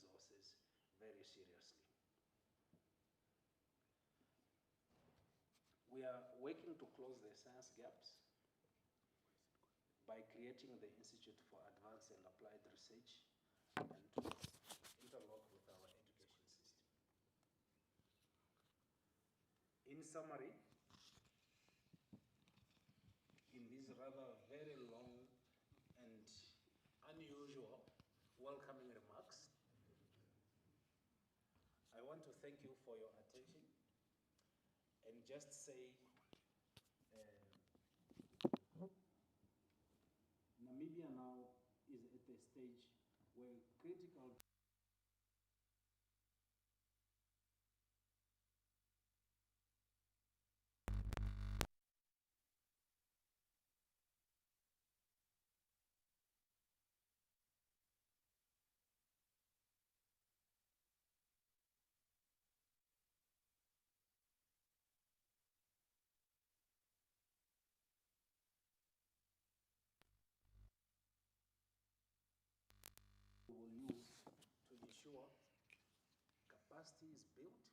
resources very seriously. We are working to close the science gaps by creating the Institute for Advanced and Applied Research and to interlock with our education system. In summary, in these rather very long and unusual welcoming remarks, I want to thank you for your attention and just say Namibia now is at a stage where critical we will use to ensure capacity is built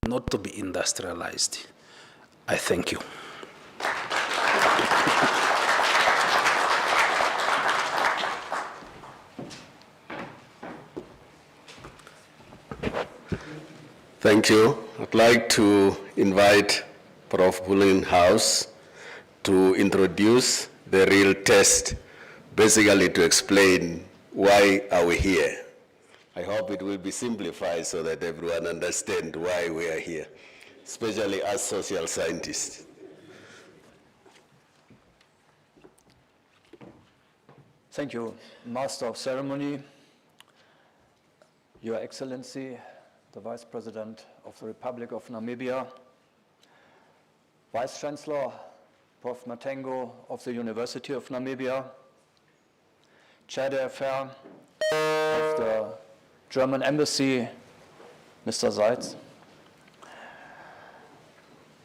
not to be industrialized. I thank you. Thank you. I'd like to invite Prof. Bullenhaus to introduce the RealTest, basically to explain why are we here. I hope it will be simplified so that everyone understands why we are here, especially as social scientists. Thank you, Master of Ceremony, Your Excellency, the Vice President of the Republic of Namibia, Vice Chancellor Prof. Matengo of the University of Namibia, Chair d'Affaires of the German Embassy, Mr. Seitz,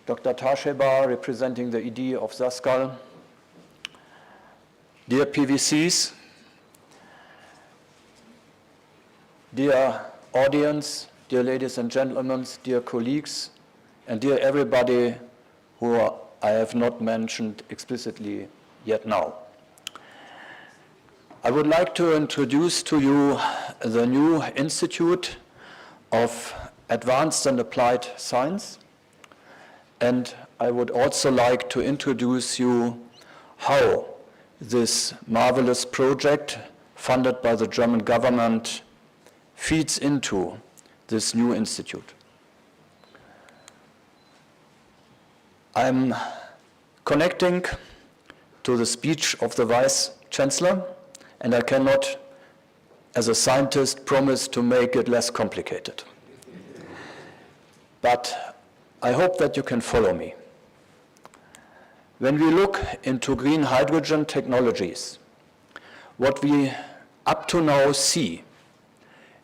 Dr. Tasheba, representing the ED of SASSCAL, dear PVCs, dear audience, dear ladies and gentlemen, dear colleagues, and dear everybody who I have not mentioned explicitly yet now. I would like to introduce to you the new Institute of Advanced and Applied Science, and I would also like to introduce you how this marvelous project funded by the German government feeds into this new institute. I'm connecting to the speech of the Vice Chancellor, and I cannot, as a scientist, promise to make it less complicated. But I hope that you can follow me. When we look into green hydrogen technologies, what we up to now see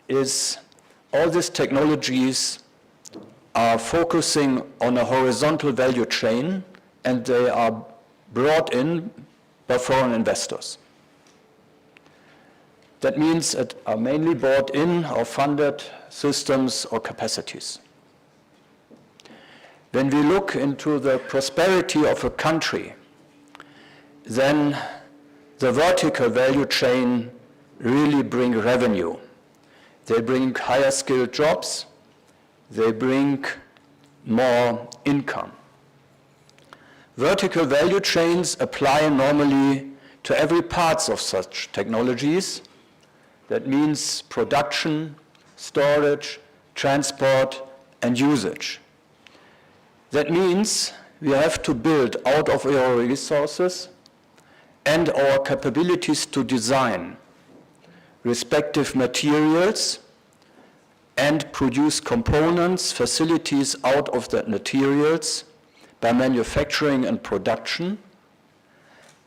is all these technologies are focusing on a horizontal value chain, and they are brought in by foreign investors. That means it are mainly bought in or funded systems or capacities. When we look into the prosperity of a country, then the vertical value chain really bring revenue. They bring higher skilled jobs, they bring more income. Vertical value chains apply normally to every part of such technologies. That means production, storage, transport, and usage. That means we have to build out of our resources and our capabilities to design respective materials and produce components, facilities out of that materials by manufacturing and production,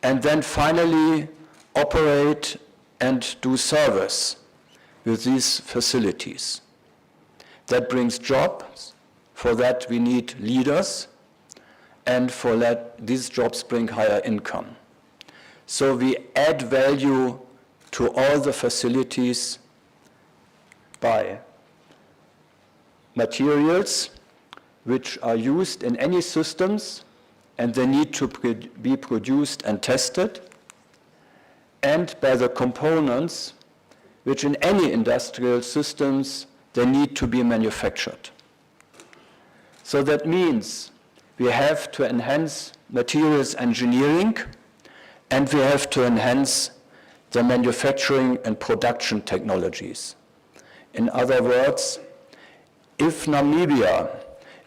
and then finally operate and do service with these facilities. That brings jobs. For that we need leaders, and for that these jobs bring higher income. So we add value to all the facilities by materials which are used in any systems, and they need to be produced and tested, and by the components which in any industrial systems they need to be manufactured. So that means we have to enhance materials engineering, and we have to enhance the manufacturing and production technologies. In other words, if Namibia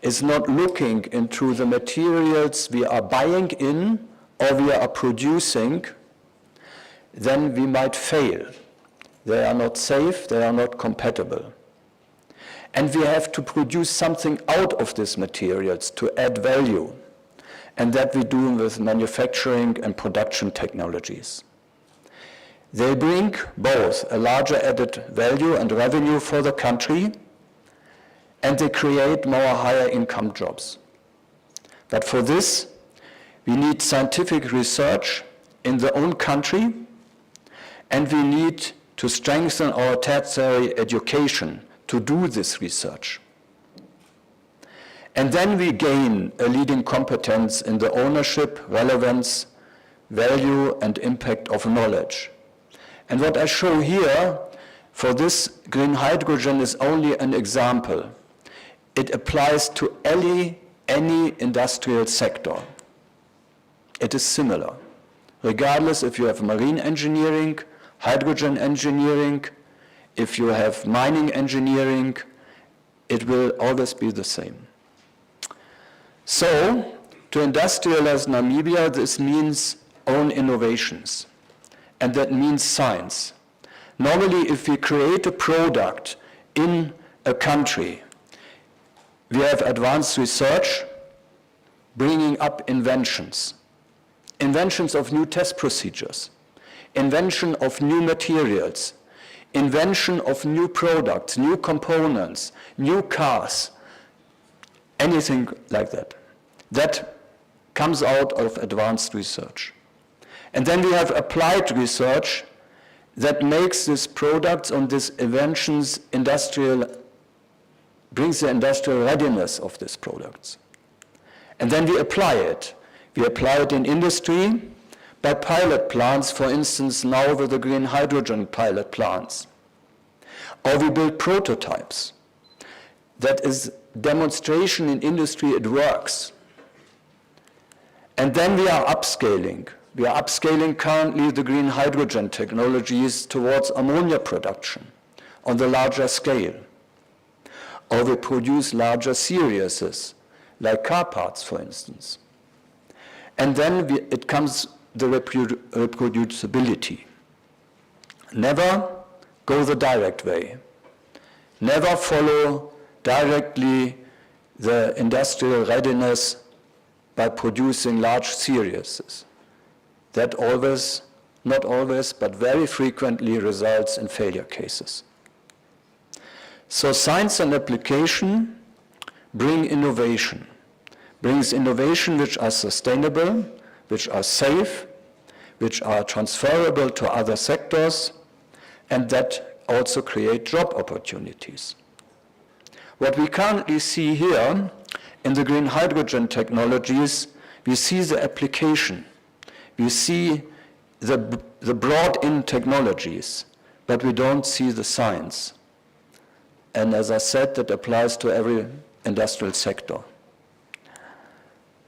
is not looking into the materials we are buying in or we are producing, then we might fail. They are not safe, they are not compatible. And we have to produce something out of these materials to add value. And that we do with manufacturing and production technologies. They bring both a larger added value and revenue for the country, and they create more higher income jobs. But for this, we need scientific research in the own country, and we need to strengthen our tertiary education to do this research. And then we gain a leading competence in the ownership, relevance, value, and impact of knowledge. And what I show here for this green hydrogen is only an example. It applies to any industrial sector. It is similar, regardless if you have marine engineering, hydrogen engineering, if you have mining engineering, it will always be the same. So, to industrialize Namibia, this means own innovations, and that means science. Normally, if we create a product in a country, we have advanced research bringing up inventions of new test procedures, invention of new materials, invention of new products, new components, new cars, anything like that. That comes out of advanced research. And then we have applied research that makes these products on these inventions brings the industrial readiness of these products. And then we apply it. We apply it in industry by pilot plants, for instance, now with the green hydrogen pilot plants. Or we build prototypes. That is demonstration in industry, it works. And then we are upscaling. We are upscaling currently the green hydrogen technologies towards ammonia production on the larger scale. Or we produce larger series, like car parts, for instance. And then it comes the reproducibility. Never go the direct way. Never follow directly the industrial readiness by producing large series. That always, not always, but very frequently results in failure cases. So science and application bring innovation. Brings innovation which are sustainable, which are safe, which are transferable to other sectors, and that also create job opportunities. What we currently see here in the green hydrogen technologies, we see the application. We see the brought-in technologies, but we don't see the science. And as I said, that applies to every industrial sector.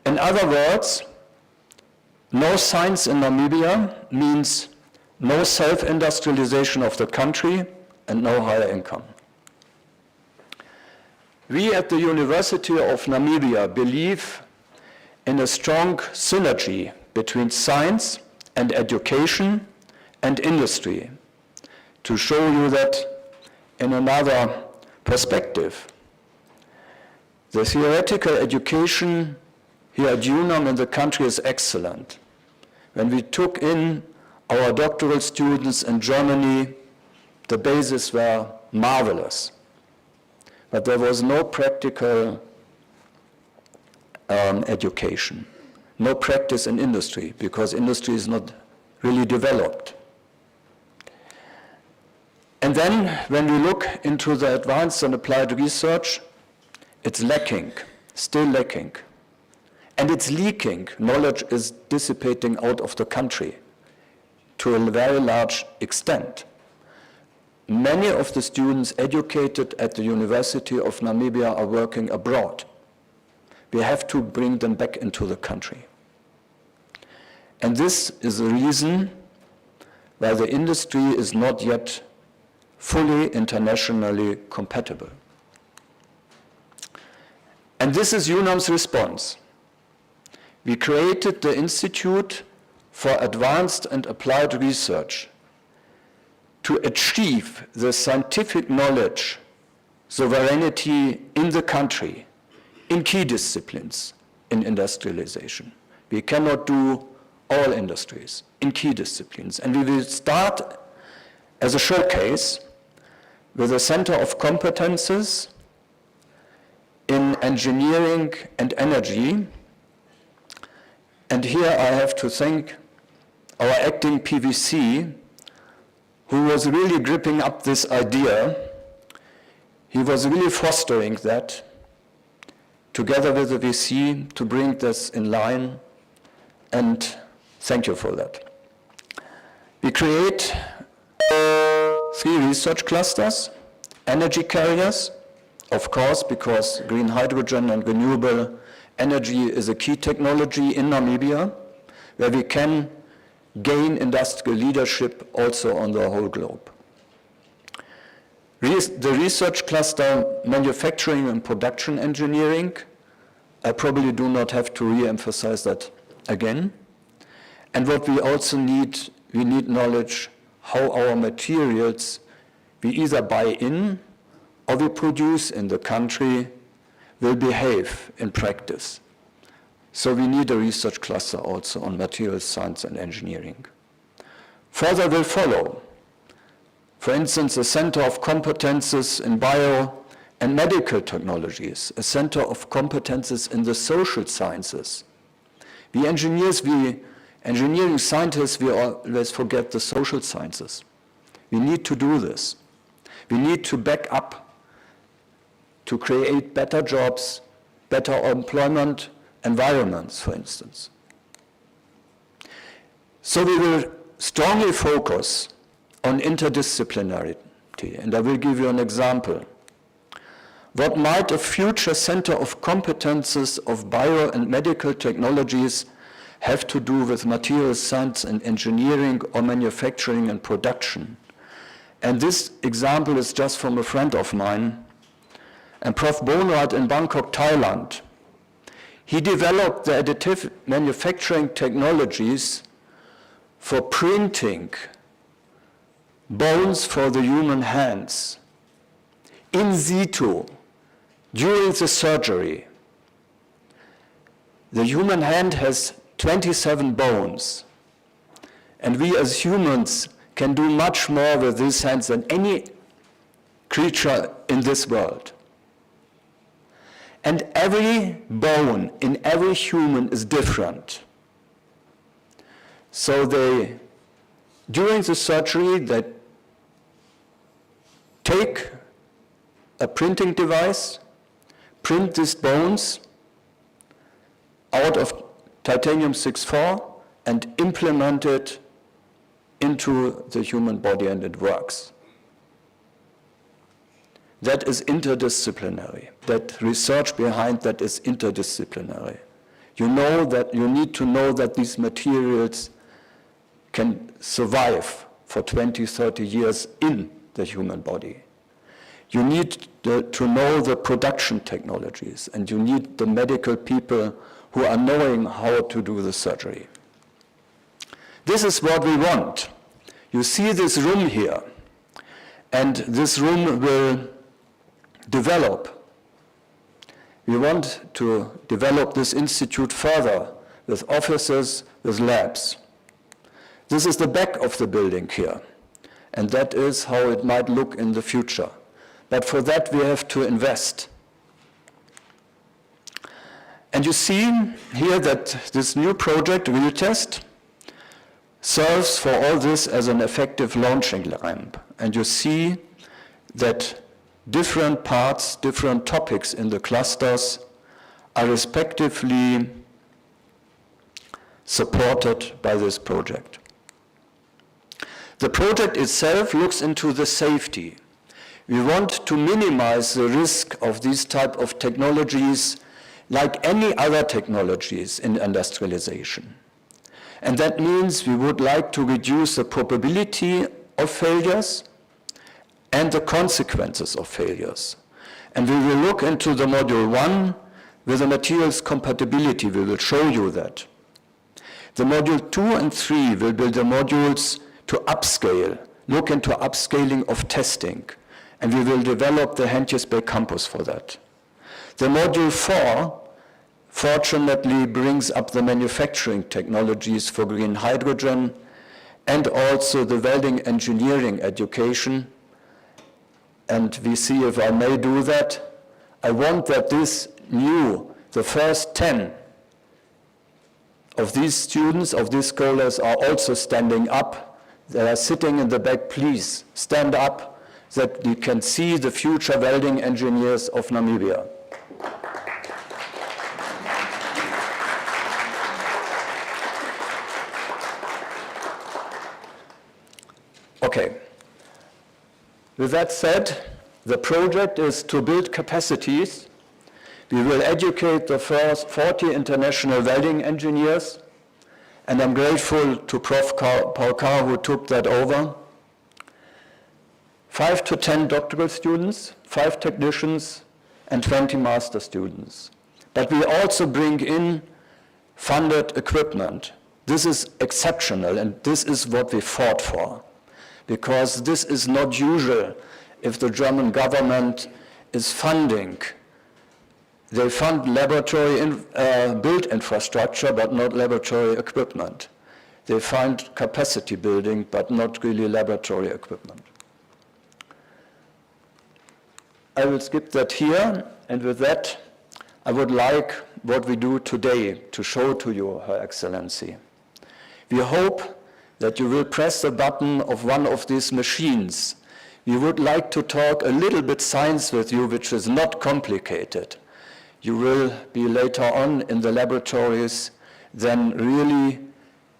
In other words, No science in Namibia means no self-industrialization of the country and no higher income. We at the University of Namibia believe in a strong synergy between science and education and industry. To show you that in another perspective, the theoretical education here at UNAM in the country is excellent. When we took in our doctoral students in Germany, the bases were marvelous. But there was no practical education, no practice in industry, because industry is not really developed. And then when we look into the advanced and applied research, it's lacking, still lacking. And it's leaking. Knowledge is dissipating out of the country to a very large extent. Many of the students educated at the University of Namibia are working abroad. We have to bring them back into the country. And this is the reason why the industry is not yet fully internationally compatible. And this is UNAM's response. We created the Institute for Advanced and Applied Research to achieve the scientific knowledge sovereignty in the country in key disciplines in industrialization. We cannot do all industries in key disciplines. And we will start as a showcase with a center of competences in engineering and energy. And here I have to thank our acting PVC, who was really gripping up this idea. He was really fostering that together with the VC to bring this in line, and thank you for that. We create 3 research clusters, energy carriers, of course, because green hydrogen and renewable energy is a key technology in Namibia, where we can gain industrial leadership also on the whole globe. The research cluster, manufacturing and production engineering, I probably do not have to re-emphasize that again. And what we also need, we need knowledge how our materials we either buy in or we produce in the country will behave in practice. So we need a research cluster also on materials science and engineering. Further will follow. For instance, a center of competences in bio and medical technologies, a center of competences in the social sciences. We engineers, we engineering scientists, we always forget the social sciences. We need to do this. We need to back up to create better jobs, better employment environments, for instance. So we will strongly focus on interdisciplinarity, and I will give you an example. What might a future center of competences of bio and medical technologies have to do with materials science and engineering or manufacturing and production? And this example is just from a friend of mine, and Prof. Bonrat in Bangkok, Thailand. He developed the additive manufacturing technologies for printing bones for the human hands in situ during the surgery. The human hand has 27 bones, and we as humans can do much more with these hands than any creature in this world. And every bone in every human is different. So during the surgery, they take a printing device, print these bones out of titanium 6-4 and implement it into the human body, and it works. That is interdisciplinary. That research behind that is interdisciplinary. you know that you need to know that these materials can survive for 20, 30 years in the human body. You need to know the production technologies, and you need the medical people who are knowing how to do the surgery. This is what we want. You see this room here, and this room will develop. We want to develop this institute further with offices, with labs. This is the back of the building here, and that is how it might look in the future. But for that we have to invest. And you see here that this new project, RealTest, serves for all this as an effective launching ramp. And you see that different parts, different topics in the clusters are respectively supported by this project. The project itself looks into the safety. We want to minimize the risk of these type of technologies like any other technologies in industrialization. And that means we would like to reduce the probability of failures and the consequences of failures. And we will look into the module 1 with the materials compatibility. We will show you that. The module 2 and 3 will be the modules to upscale, look into upscaling of testing. And we will develop the Hentjes Bay campus for that. The module 4 fortunately brings up the manufacturing technologies for green hydrogen and also the welding engineering education. And we see if I may do that. I want that the first 10 of these students, of these scholars are also standing up. They are sitting in the back. Please stand up that you can see the future welding engineers of Namibia. Okay. With that said, the project is to build capacities. We will educate the first 40 international welding engineers, and I'm grateful to Prof. Paul who took that over. 5 to 10 doctoral students, 5 technicians, and 20 master students. But we also bring in funded equipment. This is exceptional, and this is what we fought for, because this is not usual if the German government is funding. They fund laboratory built infrastructure, but not laboratory equipment. They fund capacity building, but not really laboratory equipment. I will skip that here, and with that, I would like what we do today to show to you, Her Excellency. We hope that you will press the button of one of these machines. We would like to talk a little bit science with you, which is not complicated. You will be later on in the laboratories, then really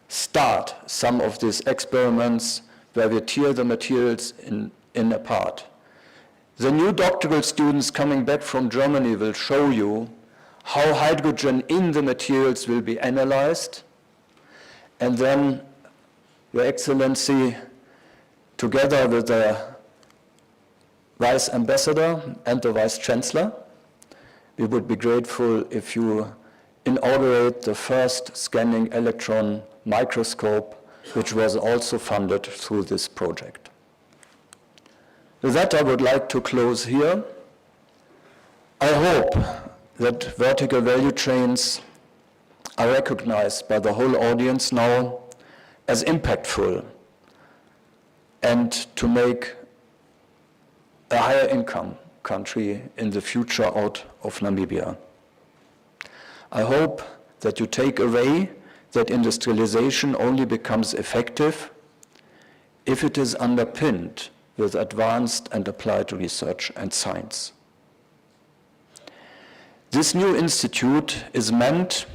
start some of these experiments where we tear the materials in apart. The new doctoral students coming back from Germany will show you how hydrogen in the materials will be analyzed. And then, Your Excellency, together with the Vice Ambassador and the Vice Chancellor, we would be grateful if you inaugurate the first scanning electron microscope, which was also funded through this project. With that, I would like to close here. I hope that vertical value chains are recognized by the whole audience now as impactful and to make a higher income country in the future out of Namibia. I hope that you take away that industrialization only becomes effective if it is underpinned with advanced and applied research and science. This new institute is meant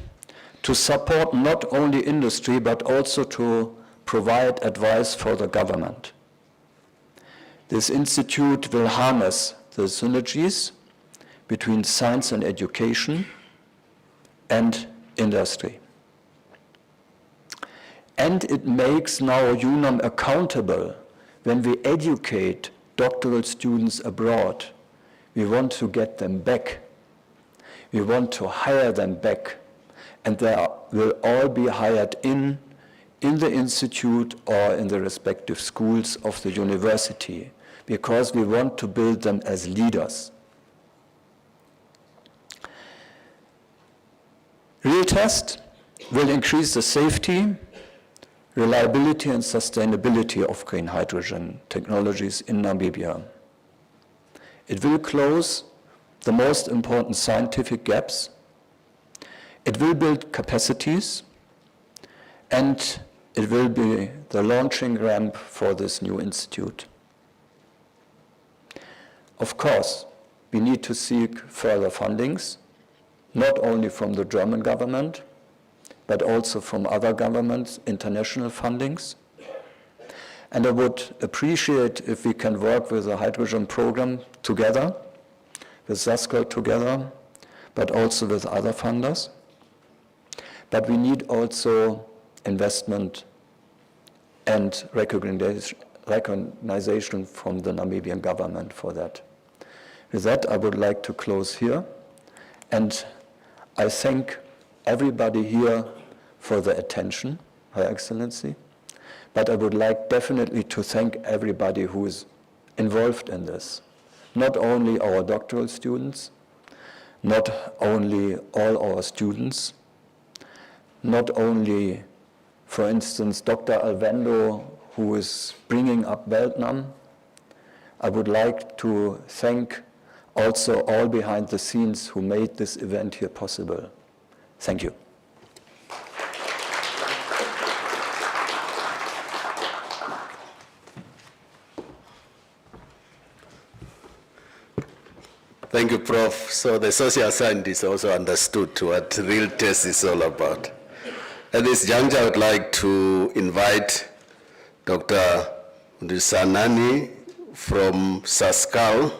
to support not only industry, but also to provide advice for the government. This institute will harness the synergies between science and education and industry. And it makes now UNAM accountable when we educate doctoral students abroad. We want to get them back. We want to hire them back. And they will all be hired in the institute or in the respective schools of the university, because we want to build them as leaders. RealTest will increase the safety, reliability and sustainability of green hydrogen technologies in Namibia. It will close the most important scientific gaps. It will build capacities, and it will be the launching ramp for this new institute. Of course, we need to seek further fundings, not only from the German government, but also from other governments, international fundings. And I would appreciate if we can work with the hydrogen program together, with SASSCAL together, but also with other funders. But we need also investment and recognition from the Namibian government for that. With that, I would like to close here. And I thank everybody here for the attention, Her Excellency. But I would like definitely to thank everybody who is involved in this. Not only our doctoral students, not only all our students, not only, for instance, Dr. Alvendo, who is bringing up Weltnam. I would like to thank also all behind the scenes who made this event here possible. Thank you. Thank you, Prof. So the social scientists also understood what RealTest is all about. At this juncture, I would like to invite Dr. Lucia from SASSCAL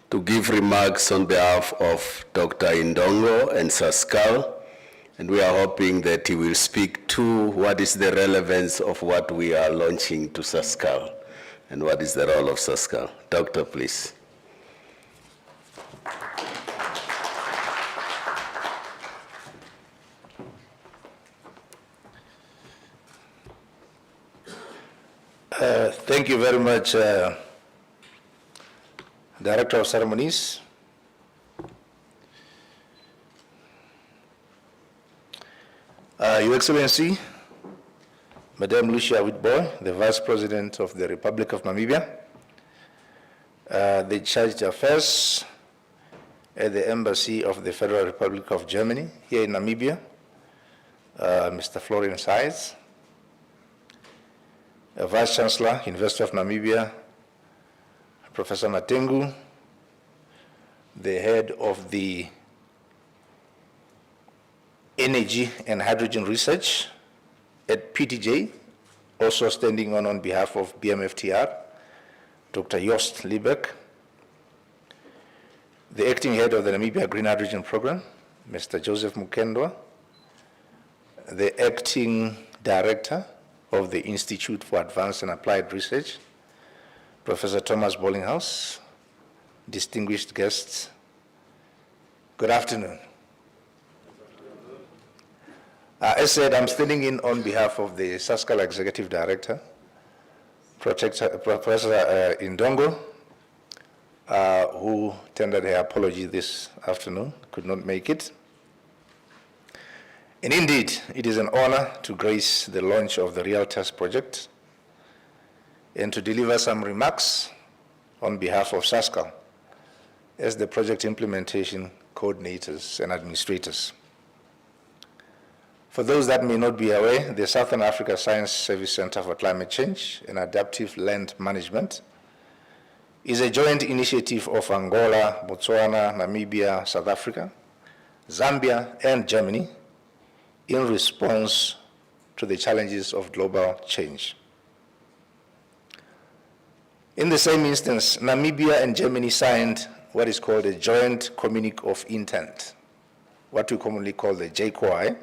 to give remarks on behalf of Dr. Indongo and SASSCAL. And we are hoping that he will speak to what is the relevance of what we are launching to SASSCAL and what is the role of SASSCAL. Doctor, please. Thank you very much, Director of Ceremonies. Your Excellency, Madame Lucia Witbooi, the Vice President of the Republic of Namibia, the Chargé d'Affaires at the Embassy of the Federal Republic of Germany here in Namibia, Mr. Florian Seitz, Vice Chancellor, University of Namibia, Professor Matengu, the head of the Energy and Hydrogen Research at PTJ, also standing on behalf of BMFTR, Dr. Joost Liebeck, the acting head of the Namibia Green Hydrogen Program, Mr. Joseph Mukendwa, the acting director of the Institute for Advanced and Applied Research, Professor Thomas Bollinghouse, distinguished guests, good afternoon. As said, I'm standing in on behalf of the SASSCAL Executive Director, Professor Indongo, who tendered her apology this afternoon, could not make it. And indeed, it is an honor to grace the launch of the RealTest project and to deliver some remarks on behalf of SASSCAL as the project implementation coordinators and administrators. For those that may not be aware, the Southern Africa Science Service Center for Climate Change and Adaptive Land Management is a joint initiative of Angola, Botswana, Namibia, South Africa, Zambia, and Germany in response to the challenges of global change. In the same instance, Namibia and Germany signed what is called a Joint Communiqué of Intent, what we commonly call the JCOI,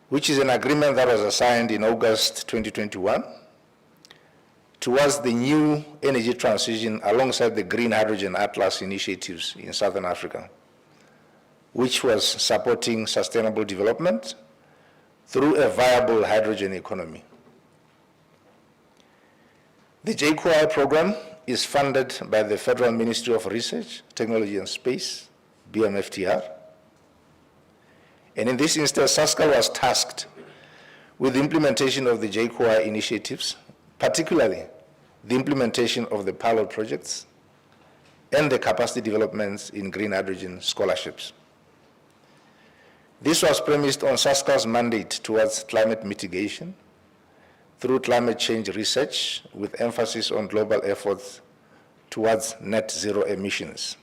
which is an agreement that was signed in August 2021 towards the new energy transition alongside the Green Hydrogen Atlas initiatives in Southern Africa, which was supporting sustainable development through a viable hydrogen economy. The JCOI program is funded by the Federal Ministry of Research, Technology and Space, BMFTR. And in this instance, SASSCAL was tasked with the implementation of the JCOI initiatives, particularly the implementation of the pilot projects and the capacity developments in green hydrogen scholarships. This was premised on SASSCAL's mandate towards climate mitigation through climate change research with emphasis on global efforts towards net zero emissions.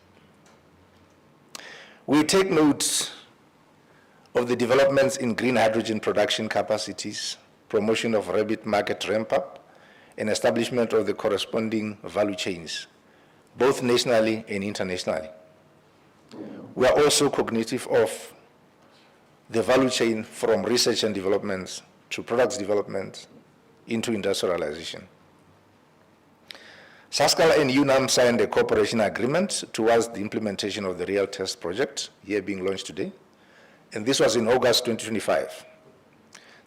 We take note of the developments in green hydrogen production capacities, promotion of rapid market ramp-up, and establishment of the corresponding value chains, both nationally and internationally. We are also cognitive of the value chain from research and development to products development into industrialization. SASSCAL and UNAM signed a cooperation agreement towards the implementation of the RealTest project, here being launched today, and this was in August 2025.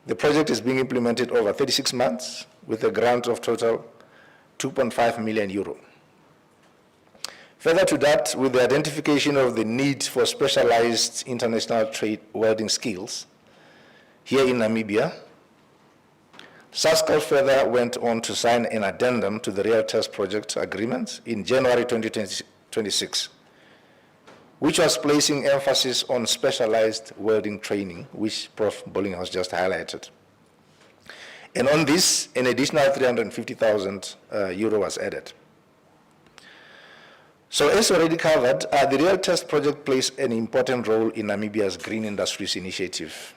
The project is being implemented over 36 months with a grant of total 2.5 million euro. Further to that, with the identification of the need for specialized international trade welding skills here in Namibia, SASSCAL further went on to sign an addendum to the RealTest project agreement in January 2026, which was placing emphasis on specialized welding training, which Prof. Bolling has just highlighted. And on this, an additional 350,000 euro was added. So as already covered, the RealTest project plays an important role in Namibia's Green Industries Initiative,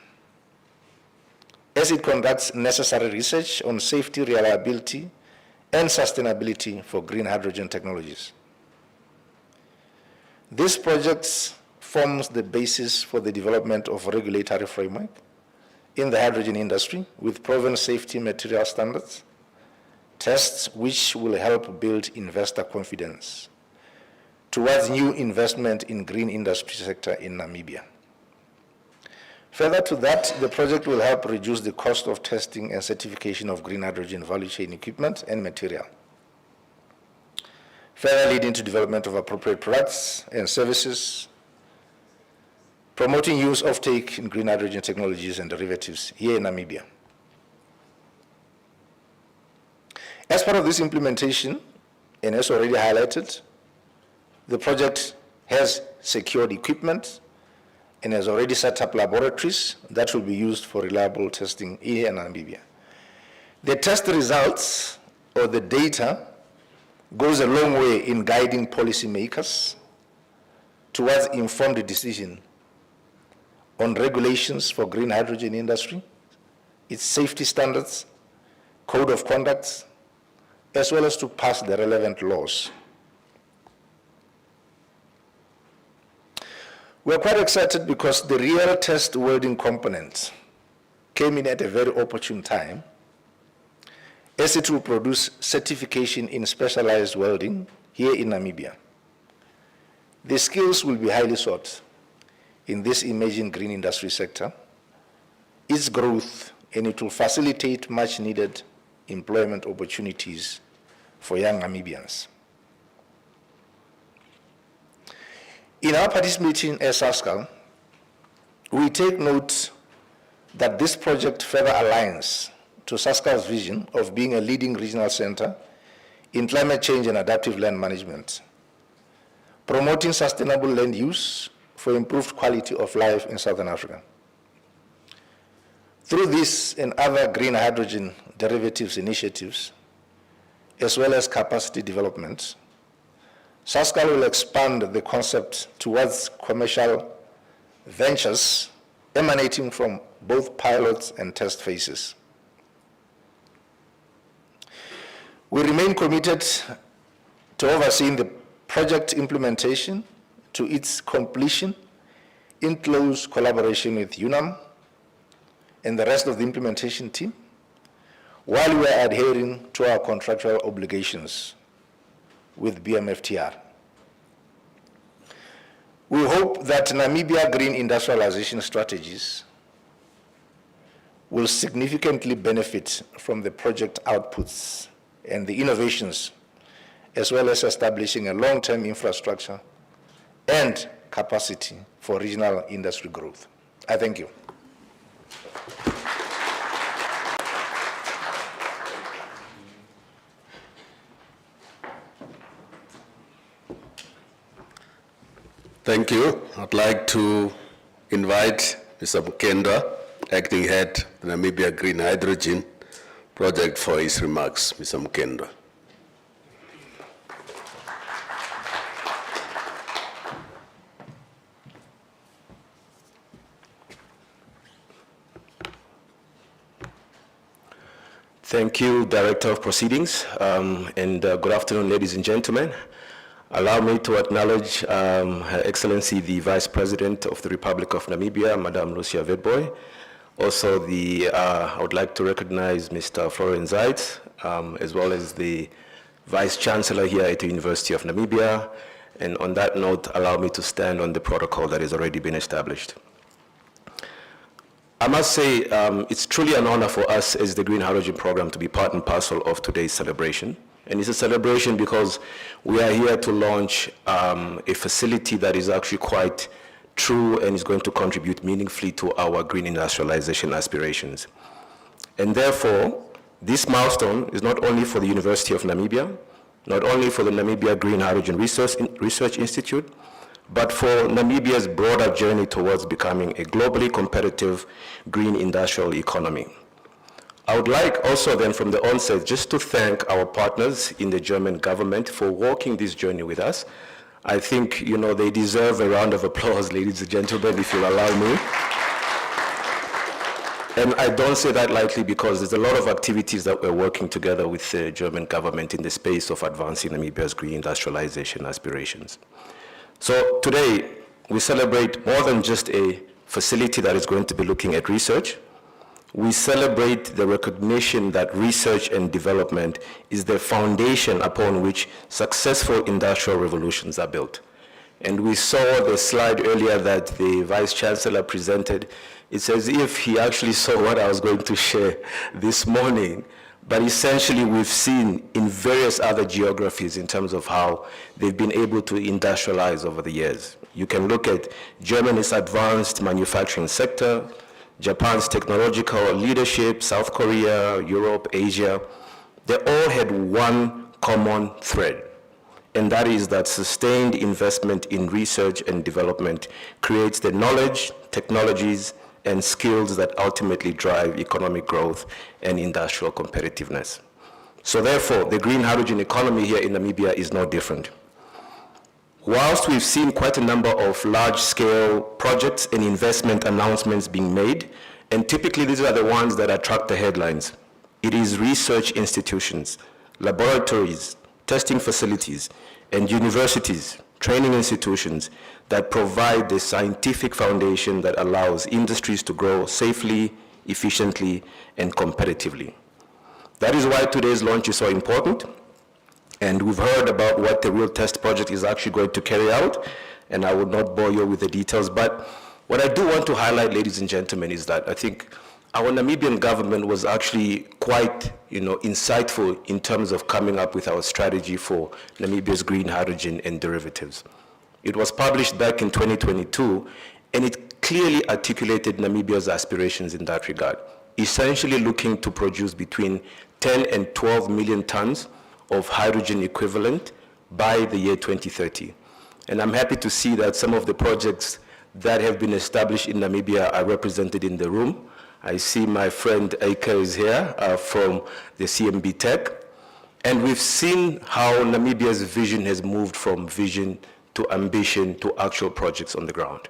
as it conducts necessary research on safety, reliability, and sustainability for green hydrogen technologies. This project forms the basis for the development of a regulatory framework in the hydrogen industry with proven safety material standards, tests which will help build investor confidence towards new investment in green industry sector in Namibia. Further to that, the project will help reduce the cost of testing and certification of green hydrogen value chain equipment and material, further leading to development of appropriate products and services, promoting use of take in green hydrogen technologies and derivatives here in Namibia. As part of this implementation, and as already highlighted, the project has secured equipment and has already set up laboratories that will be used for reliable testing here in Namibia. The test results or the data goes a long way in guiding policymakers towards informed decision on regulations for green hydrogen industry, its safety standards, code of conduct, as well as to pass the relevant laws. We're quite excited because the RealTest welding component came in at a very opportune time, as it will produce certification in specialized welding here in Namibia. The skills will be highly sought in this emerging green industry sector, its growth, and it will facilitate much needed employment opportunities for young Namibians. In our participation as SASSCAL, we take note that this project further aligns to SASSCAL's vision of being a leading regional center in climate change and adaptive land management, promoting sustainable land use for improved quality of life in Southern Africa. Through this and other green hydrogen derivatives initiatives, as well as capacity development, SASSCAL will expand the concept towards commercial ventures emanating from both pilots and test phases. We remain committed to overseeing the project implementation to its completion in close collaboration with UNAM and the rest of the implementation team, while we are adhering to our contractual obligations with BMFTR. We hope that Namibia green industrialization strategies will significantly benefit from the project outputs and the innovations, as well as establishing a long-term infrastructure and capacity for regional industry growth. I thank you. Thank you. I'd like to invite Mr. Mukenda, Acting Head, the Namibia Green Hydrogen Project, for his remarks. Mr. Mukenda. Thank you, Director of Proceedings, and good afternoon, ladies and gentlemen. Allow me to acknowledge Her Excellency, the Vice President of the Republic of Namibia, Madam Lucia Witbooi. Also, I would like to recognize Mr. Florence Zeitz, as well as the Vice Chancellor here at the University of Namibia. And on that note, allow me to stand on the protocol that has already been established. I must say, it's truly an honor for us as the Green Hydrogen Program to be part and parcel of today's celebration. And it's a celebration because we are here to launch a facility that is actually quite true and is going to contribute meaningfully to our green industrialization aspirations. And therefore, this milestone is not only for the University of Namibia, not only for the Namibia Green Hydrogen Research Institute, but for Namibia's broader journey towards becoming a globally competitive green industrial economy. I would like also then from the onset just to thank our partners in the German government for walking this journey with us. I think, you know, they deserve a round of applause, ladies and gentlemen, if you'll allow me. And I don't say that lightly because there's a lot of activities that we're working together with the German government in the space of advancing Namibia's green industrialization aspirations. So today, we celebrate more than just a facility that is going to be looking at research. We celebrate the recognition that research and development is the foundation upon which successful industrial revolutions are built. And we saw the slide earlier that the Vice Chancellor presented. It's as if he actually saw what I was going to share this morning. But essentially, we've seen in various other geographies in terms of how they've been able to industrialize over the years. You can look at Germany's advanced manufacturing sector, Japan's technological leadership, South Korea, Europe, Asia. They all had one common thread, and that is that sustained investment in research and development creates the knowledge, technologies, and skills that ultimately drive economic growth and industrial competitiveness. So therefore, the green hydrogen economy here in Namibia is no different. Whilst we've seen quite a number of large-scale projects and investment announcements being made, and typically these are the ones that attract the headlines, it is research institutions, laboratories, testing facilities, and universities, training institutions that provide the scientific foundation that allows industries to grow safely, efficiently, and competitively. That is why today's launch is so important. And we've heard about what the RealTest project is actually going to carry out, and I would not bore you with the details, but what I do want to highlight, ladies and gentlemen, is that I think our Namibian government was actually quite, insightful in terms of coming up with our strategy for Namibia's green hydrogen and derivatives. It was published back in 2022, and it clearly articulated Namibia's aspirations in that regard, essentially looking to produce between 10 and 12 million tons of hydrogen equivalent by the year 2030. And I'm happy to see that some of the projects that have been established in Namibia are represented in the room. I see my friend Aika is here from the CMB Tech. And we've seen how Namibia's vision has moved from vision to ambition to actual projects on the ground.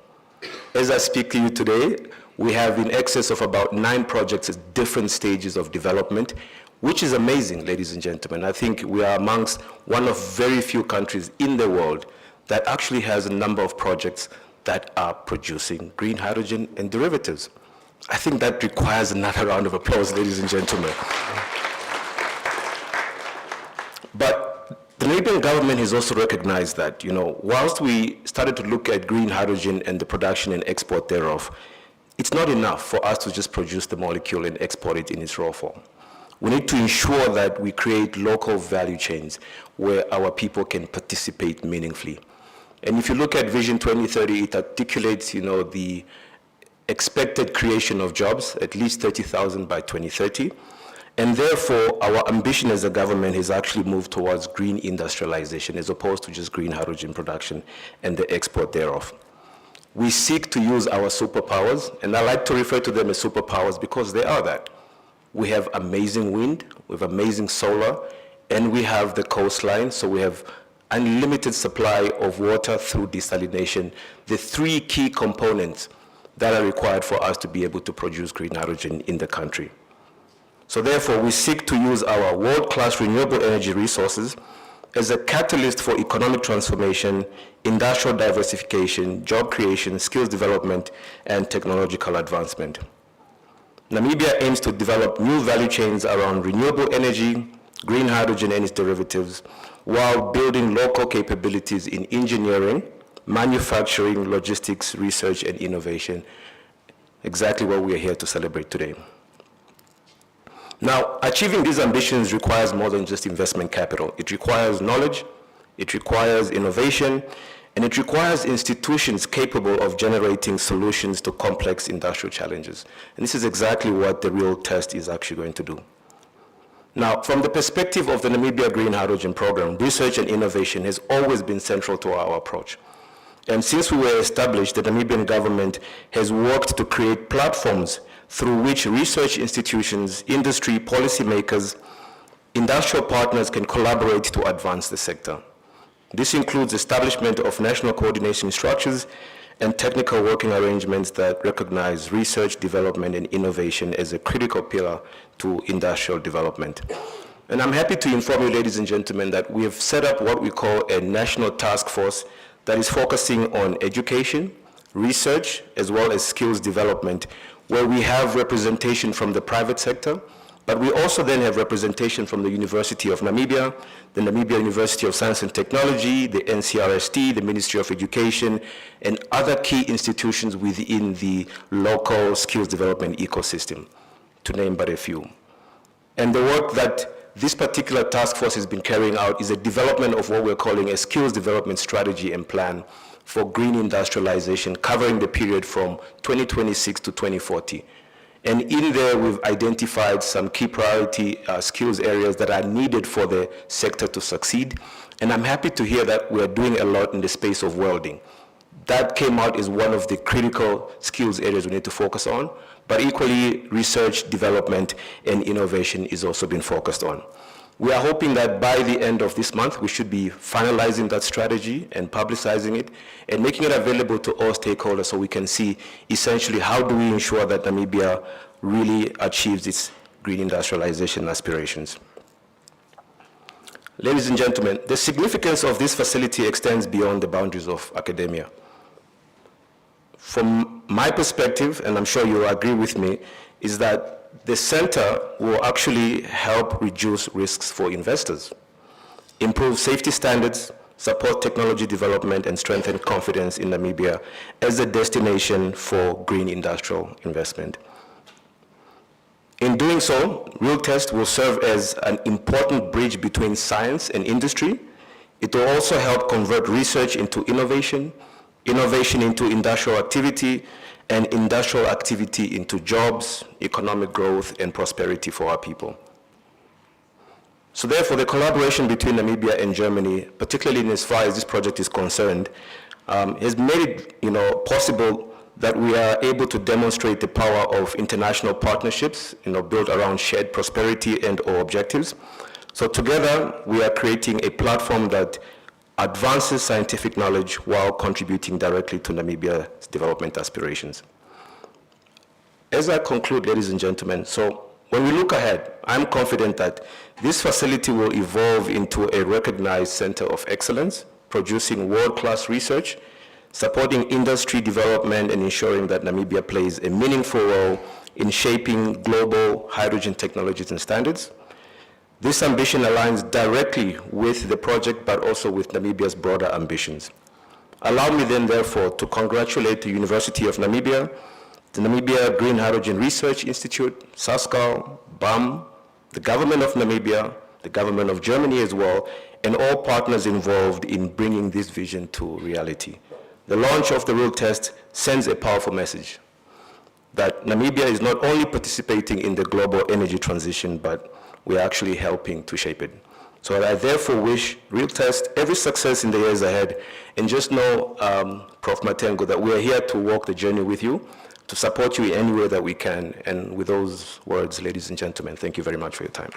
As I speak to you today, we have in excess of about 9 projects at different stages of development, which is amazing, ladies and gentlemen. I think we are amongst one of very few countries in the world that actually has a number of projects that are producing green hydrogen and derivatives. I think that requires another round of applause, ladies and gentlemen. But the Namibian government has also recognized that, whilst we started to look at green hydrogen and the production and export thereof, it's not enough for us to just produce the molecule and export it in its raw form. We need to ensure that we create local value chains where our people can participate meaningfully. And if you look at Vision 2030, it articulates, the expected creation of jobs, at least 30,000 by 2030. And therefore, our ambition as a government has actually moved towards green industrialization as opposed to just green hydrogen production and the export thereof. We seek to use our superpowers, and I like to refer to them as superpowers because they are that. We have amazing wind, we have amazing solar, and we have the coastline, so we have unlimited supply of water through desalination, the three key components that are required for us to be able to produce green hydrogen in the country. So therefore, we seek to use our world-class renewable energy resources as a catalyst for economic transformation, industrial diversification, job creation, skills development, and technological advancement. Namibia aims to develop new value chains around renewable energy, green hydrogen and its derivatives, while building local capabilities in engineering, manufacturing, logistics, research, and innovation. Exactly what we are here to celebrate today. Now, achieving these ambitions requires more than just investment capital. It requires knowledge, it requires innovation, and it requires institutions capable of generating solutions to complex industrial challenges. And this is exactly what the RealTest is actually going to do. Now, from the perspective of the Namibia Green Hydrogen Program, research and innovation has always been central to our approach. And since we were established, the Namibian government has worked to create platforms through which research institutions, industry, policymakers, industrial partners can collaborate to advance the sector. This includes establishment of national coordination structures and technical working arrangements that recognize research, development, and innovation as a critical pillar to industrial development. And I'm happy to inform you, ladies and gentlemen, that we have set up what we call a national task force that is focusing on education, research, as well as skills development, where we have representation from the private sector, but we also then have representation from the University of Namibia, the Namibia University of Science and Technology, the NCRST, the Ministry of Education, and other key institutions within the local skills development ecosystem, to name but a few. And the work that this particular task force has been carrying out is a development of what we're calling a skills development strategy and plan for green industrialization, covering the period from 2026 to 2040. And in there, we've identified some key priority skills areas that are needed for the sector to succeed. And I'm happy to hear that we're doing a lot in the space of welding. That came out as one of the critical skills areas we need to focus on, but equally, research, development, and innovation is also being focused on. We are hoping that by the end of this month, we should be finalizing that strategy and publicizing it and making it available to all stakeholders so we can see essentially how do we ensure that Namibia really achieves its green industrialization aspirations. Ladies and gentlemen, the significance of this facility extends beyond the boundaries of academia. From my perspective, and I'm sure you'll agree with me, is that the center will actually help reduce risks for investors, improve safety standards, support technology development, and strengthen confidence in Namibia as a destination for green industrial investment. In doing so, RealTest will serve as an important bridge between science and industry. It will also help convert research into innovation, innovation into industrial activity, and industrial activity into jobs, economic growth, and prosperity for our people. So therefore, the collaboration between Namibia and Germany, particularly in as far as this project is concerned, has made it possible that we are able to demonstrate the power of international partnerships built around shared prosperity and or objectives. So together, we are creating a platform that advances scientific knowledge while contributing directly to Namibia's development aspirations. As I conclude, ladies and gentlemen, so when we look ahead, I'm confident that this facility will evolve into a recognized center of excellence, producing world-class research, supporting industry development and ensuring that Namibia plays a meaningful role in shaping global hydrogen technologies and standards. This ambition aligns directly with the project, but also with Namibia's broader ambitions. Allow me then, therefore, to congratulate the University of Namibia, the Namibia Green Hydrogen Research Institute, SASSCAL, BAM, the government of Namibia, the government of Germany as well, and all partners involved in bringing this vision to reality. The launch of the RealTest sends a powerful message that Namibia is not only participating in the global energy transition, but we're actually helping to shape it. So I therefore wish RealTest every success in the years ahead, and just know, Prof. Matengo, that we are here to walk the journey with you, to support you in any way that we can. And with those words, ladies and gentlemen, thank you very much for your time.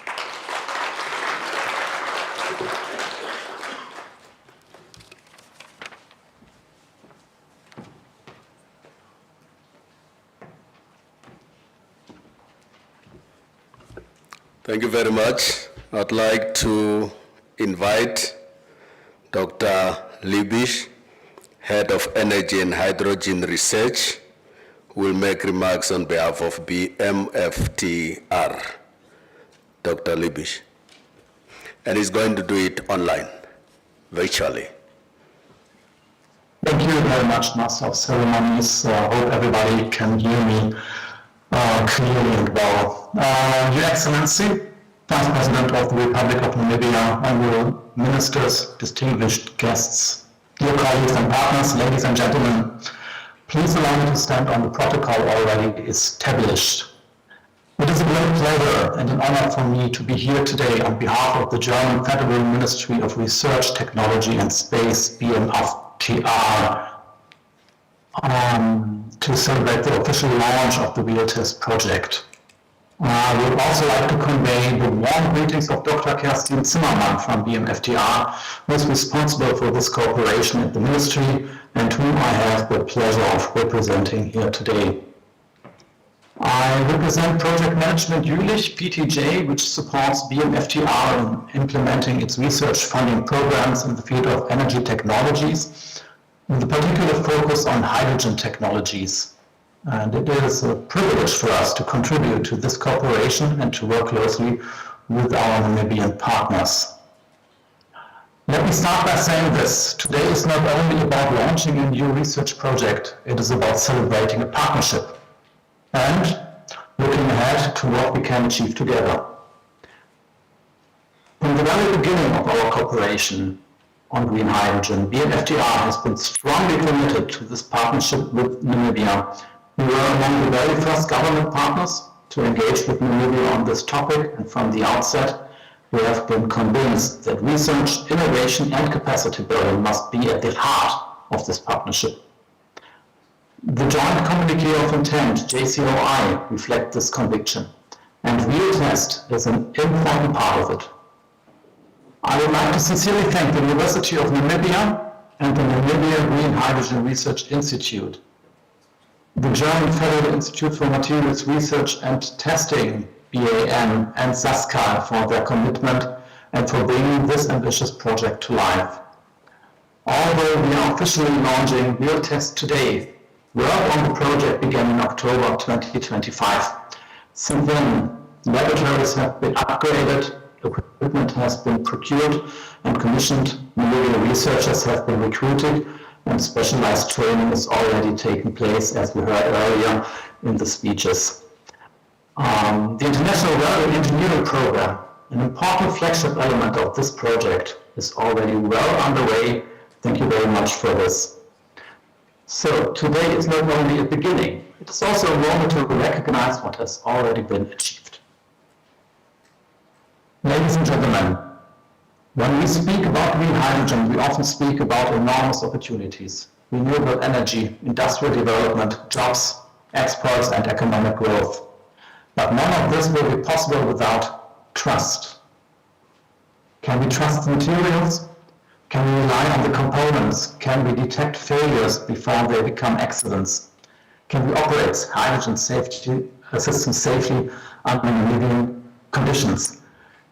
Thank you very much. I'd like to invite Dr. Liebisch, Head of Energy and Hydrogen Research, who will make remarks on behalf of BMFTR. Dr. Liebisch. And he's going to do it online, virtually. Thank you very much, Master of Ceremonies. I hope everybody can hear me clearly and well. Your Excellency, Vice President of the Republic of Namibia, honorable ministers, distinguished guests, dear colleagues and partners, ladies and gentlemen, please allow me to stand on the protocol already established. It is a great pleasure and an honor for me to be here today on behalf of the German Federal Ministry of Research, Technology and Space, BMFTR, to celebrate the official launch of the RealTest project. I would also like to convey the warm greetings of Dr. Kerstin Zimmermann from BMFTR, who is responsible for this cooperation at the Ministry and whom I have the pleasure of representing here today. I represent Project Management Jülich, PTJ, which supports BMFTR in implementing its research funding programs in the field of energy technologies, with a particular focus on hydrogen technologies. And it is a privilege for us to contribute to this cooperation and to work closely with our Namibian partners. Let me start by saying this. Today is not only about launching a new research project, it is about celebrating a partnership and looking ahead to what we can achieve together. From the very beginning of our cooperation on green hydrogen, BMFTR has been strongly committed to this partnership with Namibia. We were among the very first government partners to engage with Namibia on this topic, and from the outset, we have been convinced that research, innovation, and capacity building must be at the heart of this partnership. The Joint Communiqué of Intent, JCOI, reflect this conviction, and RealTest is an important part of it. I would like to sincerely thank the University of Namibia and the Namibia Green Hydrogen Research Institute, the German Federal Institute for Materials Research and Testing, BAM, and SASSCAL for their commitment and for bringing this ambitious project to life. Although we are officially launching RealTest today, work on the project began in October 2025. Since then, laboratories have been upgraded, equipment has been procured and commissioned, Namibian researchers have been recruited, and specialized training is already taking place, as we heard earlier in the speeches. The International Value Engineering Program, an important flagship element of this project, is already well underway. Thank you very much for this. So today is not only a beginning, it is also a moment to recognize what has already been achieved. Ladies and gentlemen, when we speak about green hydrogen, we often speak about enormous opportunities: renewable energy, industrial development, jobs, exports, and economic growth. But none of this will be possible without trust. Can we trust the materials? Can we rely on the components? Can we detect failures before they become accidents? Can we operate hydrogen systems safely under Namibian conditions?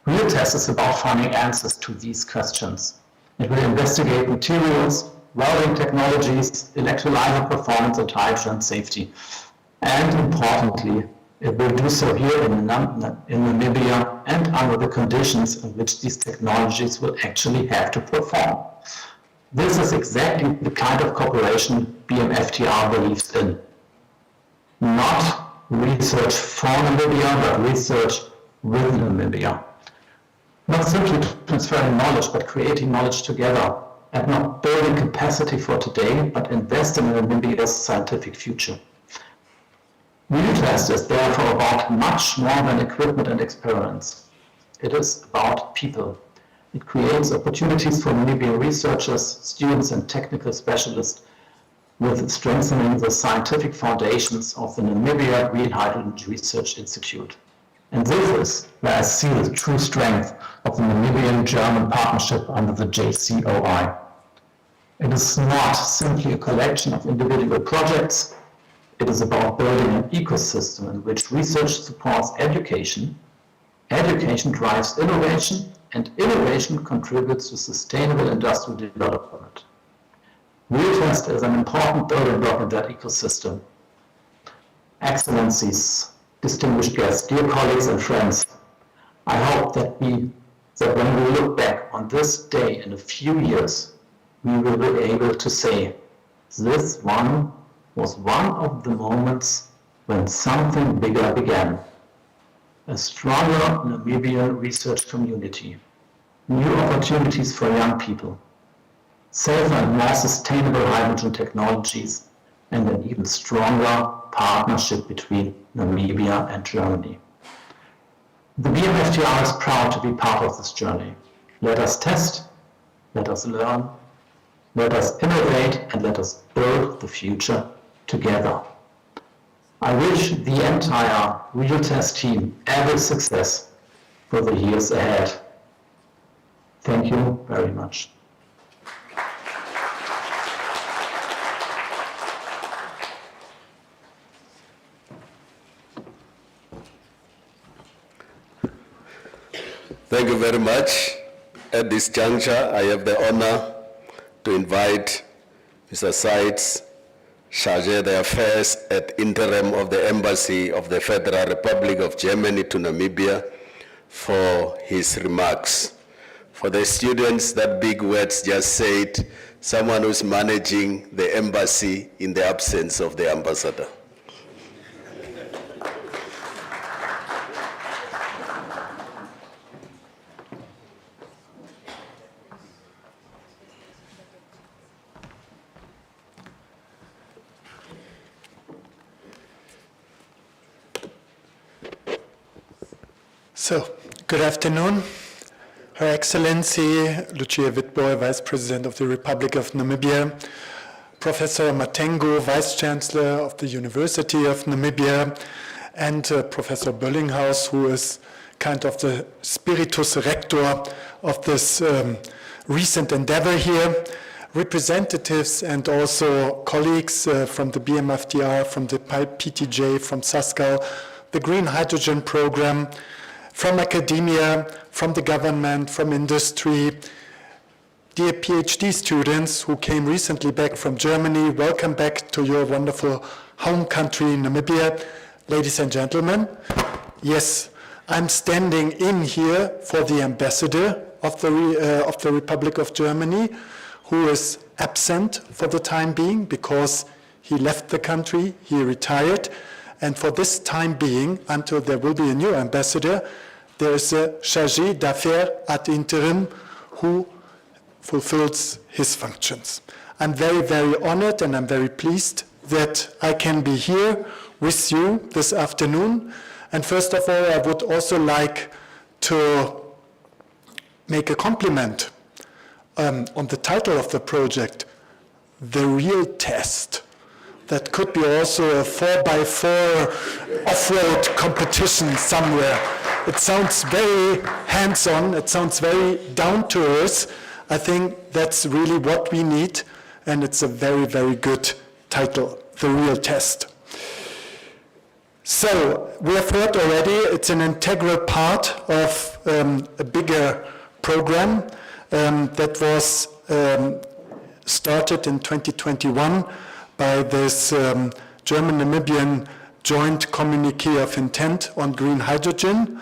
RealTest is about finding answers to these questions. It will investigate materials, welding technologies, electrolyzer performance, and hydrogen safety. And importantly, it will do so here in Namibia and under the conditions in which these technologies will actually have to perform. This is exactly the kind of cooperation BMFTR believes in. Not research for Namibia, but research with Namibia. Not simply transferring knowledge, but creating knowledge together, and not building capacity for today, but investing in Namibia's scientific future. RealTest is therefore about much more than equipment and experiments. It is about people. It creates opportunities for Namibian researchers, students, and technical specialists, with strengthening the scientific foundations of the Namibia Green Hydrogen Research Institute. And this is where I see the true strength of the Namibian-German partnership under the JCOI. It is not simply a collection of individual projects. It is about building an ecosystem in which research supports education, education drives innovation, and innovation contributes to sustainable industrial development. RealTest is an important building block in that ecosystem. Excellencies, distinguished guests, dear colleagues and friends, I hope that when we look back on this day in a few years, we will be able to say, this one was one of the moments when something bigger began. A stronger Namibian research community, new opportunities for young people, safer and more sustainable hydrogen technologies, and an even stronger partnership between Namibia and Germany. The BMFTR is proud to be part of this journey. Let us test, let us learn, let us innovate, and let us build the future together. I wish the entire RealTest team every success for the years ahead. Thank you very much. Thank you very much. At this juncture, I have the honor to invite Mr. Seitz, Chargé d'Affaires at Interim of the Embassy of the Federal Republic of Germany to Namibia, for his remarks. For the students, that big words just said, someone who's managing the embassy in the absence of the ambassador. So, good afternoon. Her Excellency, Lucia Witbooi, Vice President of the Republic of Namibia, Professor Matengo, Vice Chancellor of the University of Namibia, and Professor Böllinghaus, who is kind of the spiritus rector of this recent endeavor here, representatives and also colleagues from the BMFTR, from the PTJ, from SASSCAL, the Green Hydrogen Program, from academia, from the government, from industry, dear PhD students who came recently back from Germany, welcome back to your wonderful home country, Namibia. Ladies and gentlemen, yes, I'm standing in here for the ambassador of the Republic of Germany, who is absent for the time being because he left the country, he retired, and for this time being, until there will be a new ambassador, there is a chargé d'affaires ad interim who fulfills his functions. I'm very, very honored and I'm very pleased that I can be here with you this afternoon. And first of all, I would also like to make a compliment on the title of the project, The RealTest. That could be also a 4x4 off-road competition somewhere. It sounds very hands-on, it sounds very down to earth. I think that's really what we need, and it's a very, very good title, The RealTest. So, we have heard already, it's an integral part of a bigger program that was started in 2021 by this German-Namibian Joint Communiqué of Intent on green hydrogen.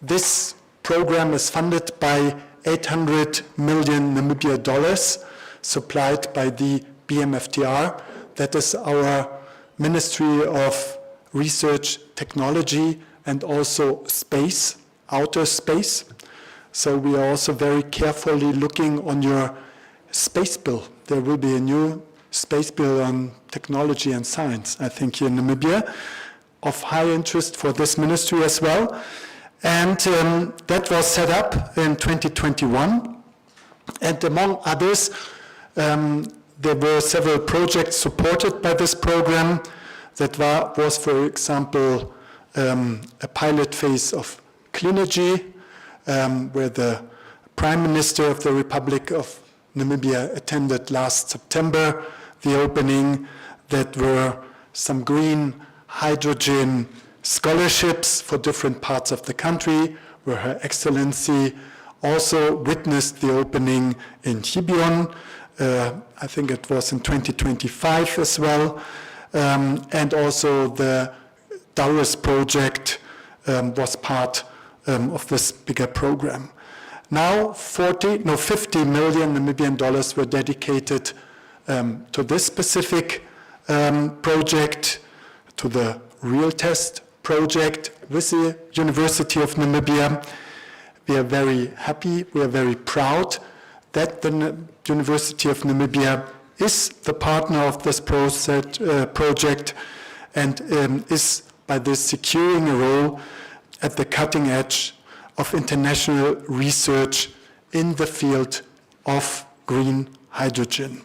This program is funded by 800 million Namibia dollars supplied by the BMFTR. That is our Ministry of Research, Technology, and also space, outer space. So we are also very carefully looking on your space bill. There will be a new space bill on technology and science, I think, here in Namibia, of high interest for this ministry as well. And that was set up in 2021. And among others, there were several projects supported by this program. That was, for example, a pilot phase of Cleanergy, where the Prime Minister of the Republic of Namibia attended last September the opening. That were some green hydrogen scholarships for different parts of the country, where Her Excellency also witnessed the opening in Gibeon. I think it was in 2025 as well. And also the Dowers project was part of this bigger program. Now 50 million Namibian dollars were dedicated to this specific project, to the RealTest project with the University of Namibia. We are very happy, we are very proud that the University of Namibia is the partner of this project and is by this securing a role at the cutting edge of international research in the field of green hydrogen.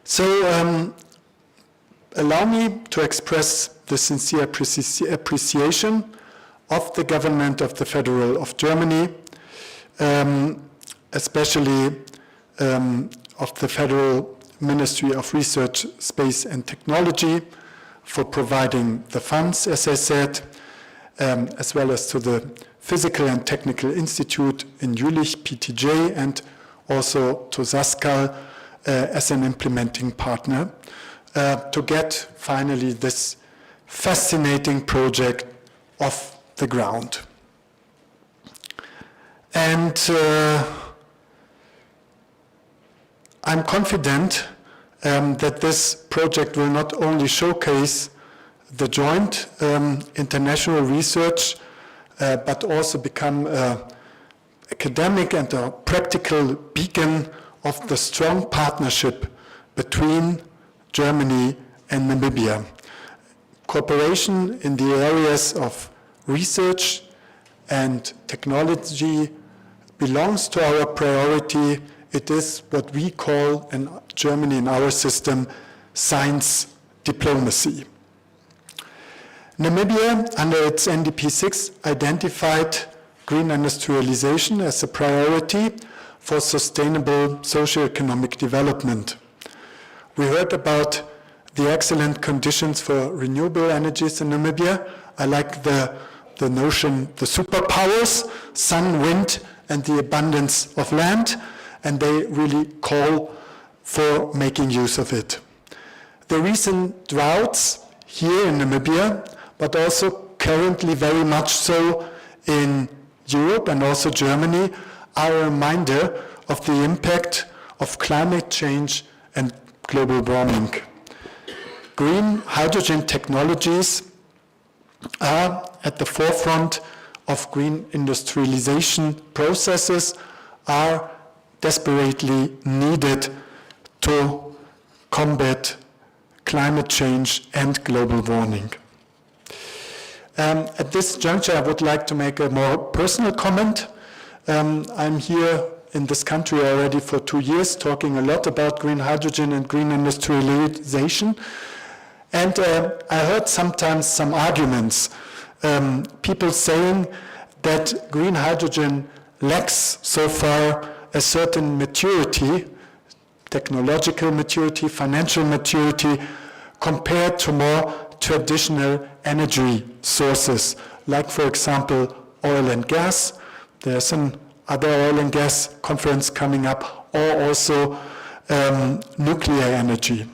So allow me to express the sincere appreciation of the government of the Federal of Germany, especially of the Federal Ministry of Research, Space and Technology for providing the funds, as I said, as well as to the Physical and Technical Institute in Jülich, PTJ, and also to SASSCAL as an implementing partner to get finally this fascinating project off the ground. And I'm confident that this project will not only showcase the joint international research, but also become an academic and a practical beacon of the strong partnership between Germany and Namibia. Cooperation in the areas of research and technology belongs to our priority. It is what we call in Germany, in our system, science diplomacy. Namibia, under its NDP 6, identified green industrialization as a priority for sustainable socio-economic development. We heard about the excellent conditions for renewable energies in Namibia. I like the notion, the superpowers, sun, wind, and the abundance of land, and they really call for making use of it. The recent droughts here in Namibia, but also currently very much so in Europe and also Germany, are a reminder of the impact of climate change and global warming. Green hydrogen technologies are at the forefront of green industrialization processes, are desperately needed to combat climate change and global warming. At this juncture, I would like to make a more personal comment. I'm here in this country already for 2 years, talking a lot about green hydrogen and green industrialization. And I heard sometimes some arguments, people saying that green hydrogen lacks so far a certain maturity, technological maturity, financial maturity, compared to more traditional energy sources, like, for example, oil and gas. There's an other oil and gas conference coming up, or also nuclear energy.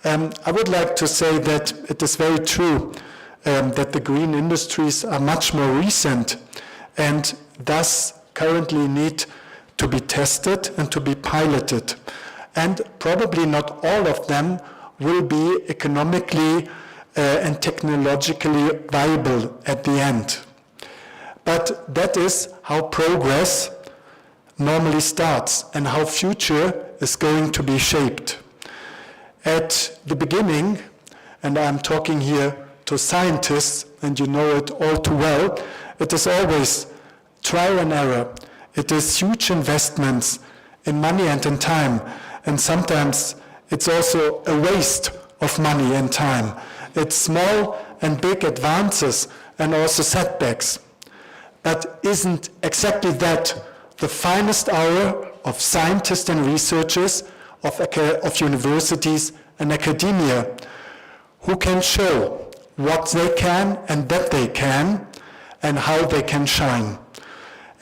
I would like to say that it is very true that the green industries are much more recent and thus currently need to be tested and to be piloted. And probably not all of them will be economically and technologically viable at the end. But that is how progress normally starts and how future is going to be shaped. At the beginning, and I'm talking here to scientists, and you know it all too well, it is always trial and error. It is huge investments in money and in time, and sometimes it's also a waste of money and time. It's small and big advances and also setbacks. But isn't exactly that the finest hour of scientists and researchers, of universities and academia, who can show what they can and that they can and how they can shine?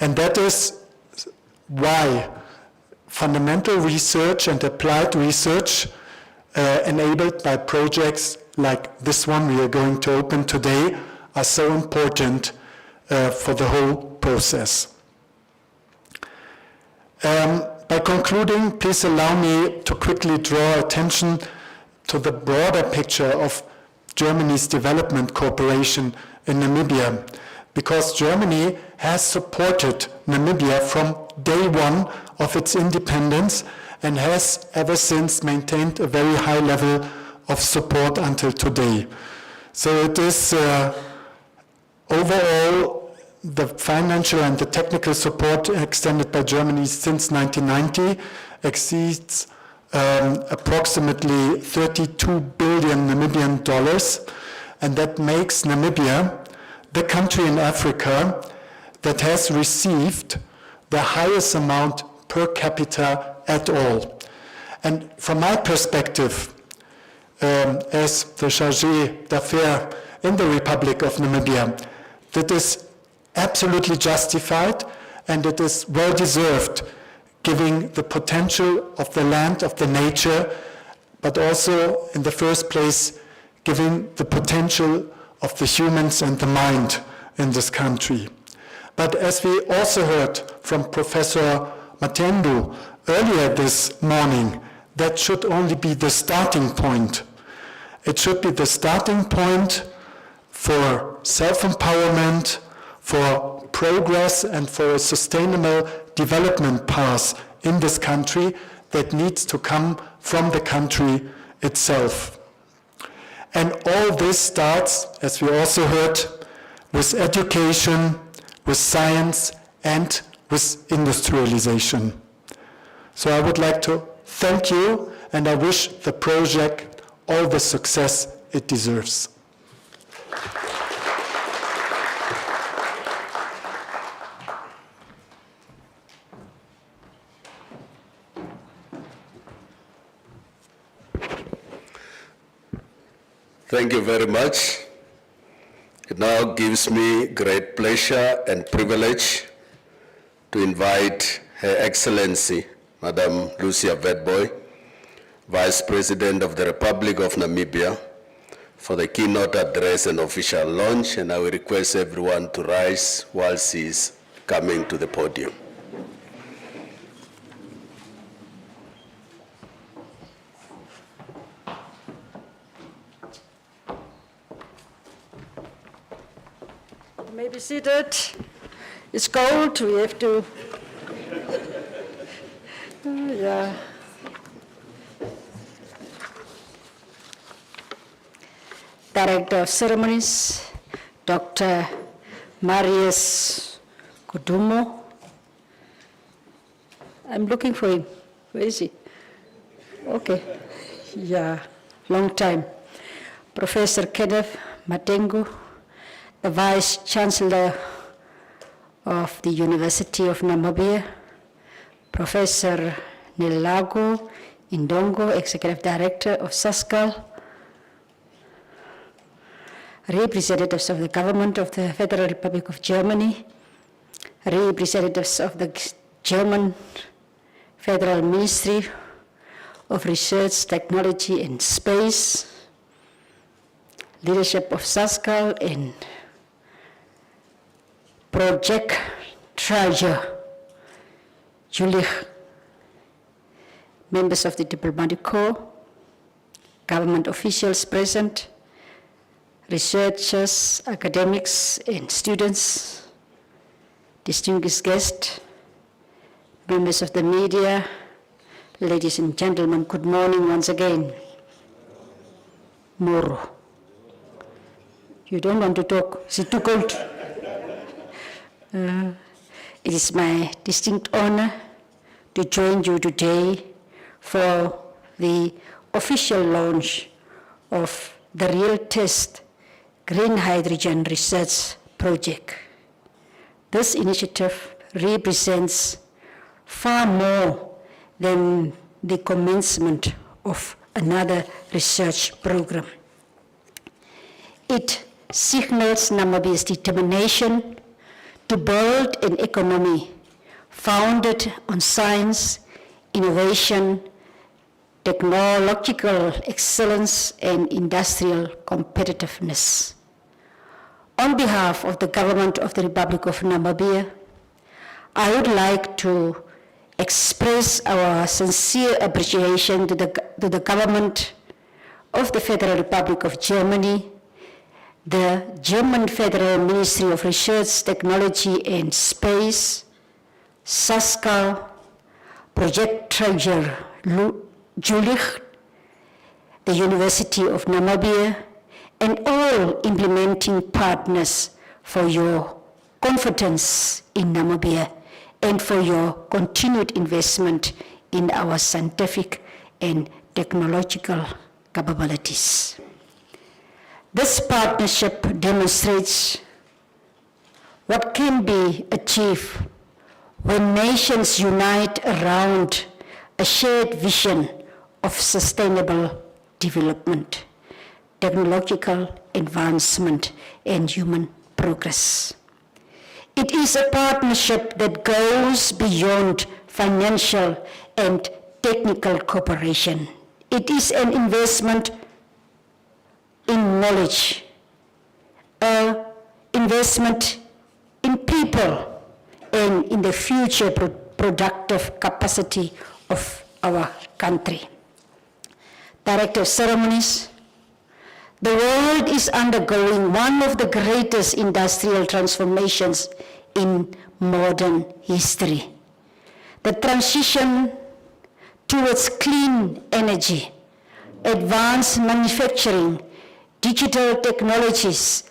And that is why fundamental research and applied research enabled by projects like this one we are going to open today are so important for the whole process. By concluding, please allow me to quickly draw attention to the broader picture of Germany's development cooperation in Namibia, because Germany has supported Namibia from day one of its independence and has ever since maintained a very high level of support until today. So it is overall the financial and the technical support extended by Germany since 1990 exceeds approximately 32 billion Namibian dollars, and that makes Namibia the country in Africa that has received the highest amount per capita at all. And from my perspective, as the chargé d'affaires in the Republic of Namibia, that is absolutely justified and it is well deserved, given the potential of the land, of the nature, but also in the first place, given the potential of the humans and the mind in this country. But as we also heard from Professor Matengo earlier this morning, that should only be the starting point. It should be the starting point for self-empowerment, for progress, and for a sustainable development path in this country that needs to come from the country itself. And all this starts, as we also heard, with education, with science, and with industrialization. So I would like to thank you, and I wish the project all the success it deserves. Thank you very much. It now gives me great pleasure and privilege to invite Her Excellency, Madam Lucia Witbooi, Vice President of the Republic of Namibia, for the keynote address and official launch, and I will request everyone to rise while she is coming to the podium. You may be seated. It's cold, we have to. Yeah. Director of Ceremonies, Dr. Marius Kudumo. I'm looking for him. Where is he? Okay. Yeah, long time. Professor Kenneth Matengo, the Vice Chancellor of the University of Namibia, Professor Nelago Indongo, Executive Director of SASSCAL, representatives of the government of the Federal Republic of Germany, representatives of the German Federal Ministry of Research, Technology and Space, leadership of SASSCAL and Project Treasure, Julie, members of the Diplomatic Corps, government officials present, researchers, academics, and students, distinguished guests, members of the media, ladies and gentlemen, good morning once again. Moro. You don't want to talk? Is it too cold? It is my distinct honor to join you today for the official launch of the RealTest Green Hydrogen Research Project. This initiative represents far more than the commencement of another research program. It signals Namibia's determination to build an economy founded on science, innovation, technological excellence, and industrial competitiveness. On behalf of the government of the Republic of Namibia, I would like to express our sincere appreciation to the government of the Federal Republic of Germany, the German Federal Ministry of Research, Technology and Space, SASSCAL, Project Treasure, Julie, the University of Namibia, and all implementing partners for your confidence in Namibia and for your continued investment in our scientific and technological capabilities. This partnership demonstrates what can be achieved when nations unite around a shared vision of sustainable development, technological advancement, and human progress. It is a partnership that goes beyond financial and technical cooperation. It is an investment in knowledge, an investment in people, and in the future productive capacity of our country. Director of Ceremonies, the world is undergoing one of the greatest industrial transformations in modern history. The transition towards clean energy, advanced manufacturing, digital technologies,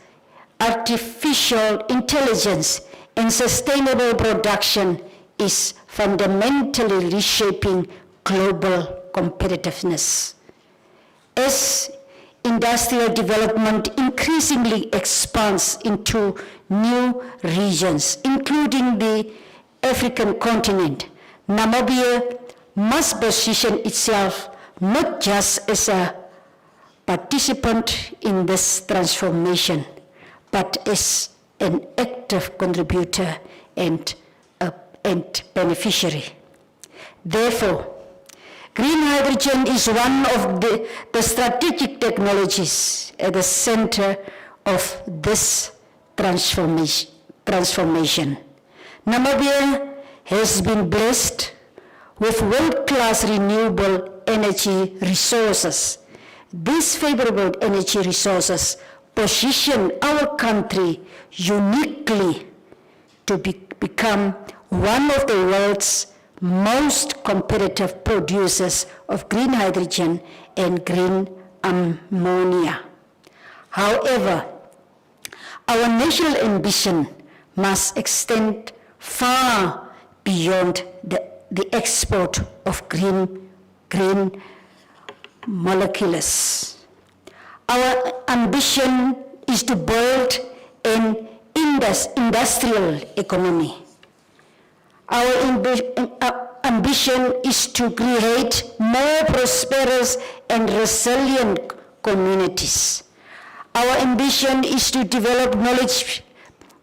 artificial intelligence, and sustainable production is fundamentally reshaping global competitiveness. As industrial development increasingly expands into new regions, including the African continent, Namibia must position itself not just as a participant in this transformation, but as an active contributor and beneficiary. Therefore, green hydrogen is one of the strategic technologies at the center of this transformation. Namibia has been blessed with world-class renewable energy resources. These favorable energy resources position our country uniquely to become one of the world's most competitive producers of green hydrogen and green ammonia. However, our national ambition must extend far beyond the export of green molecules. Our ambition is to build an industrial economy. Our ambition is to create more prosperous and resilient communities. Our ambition is to develop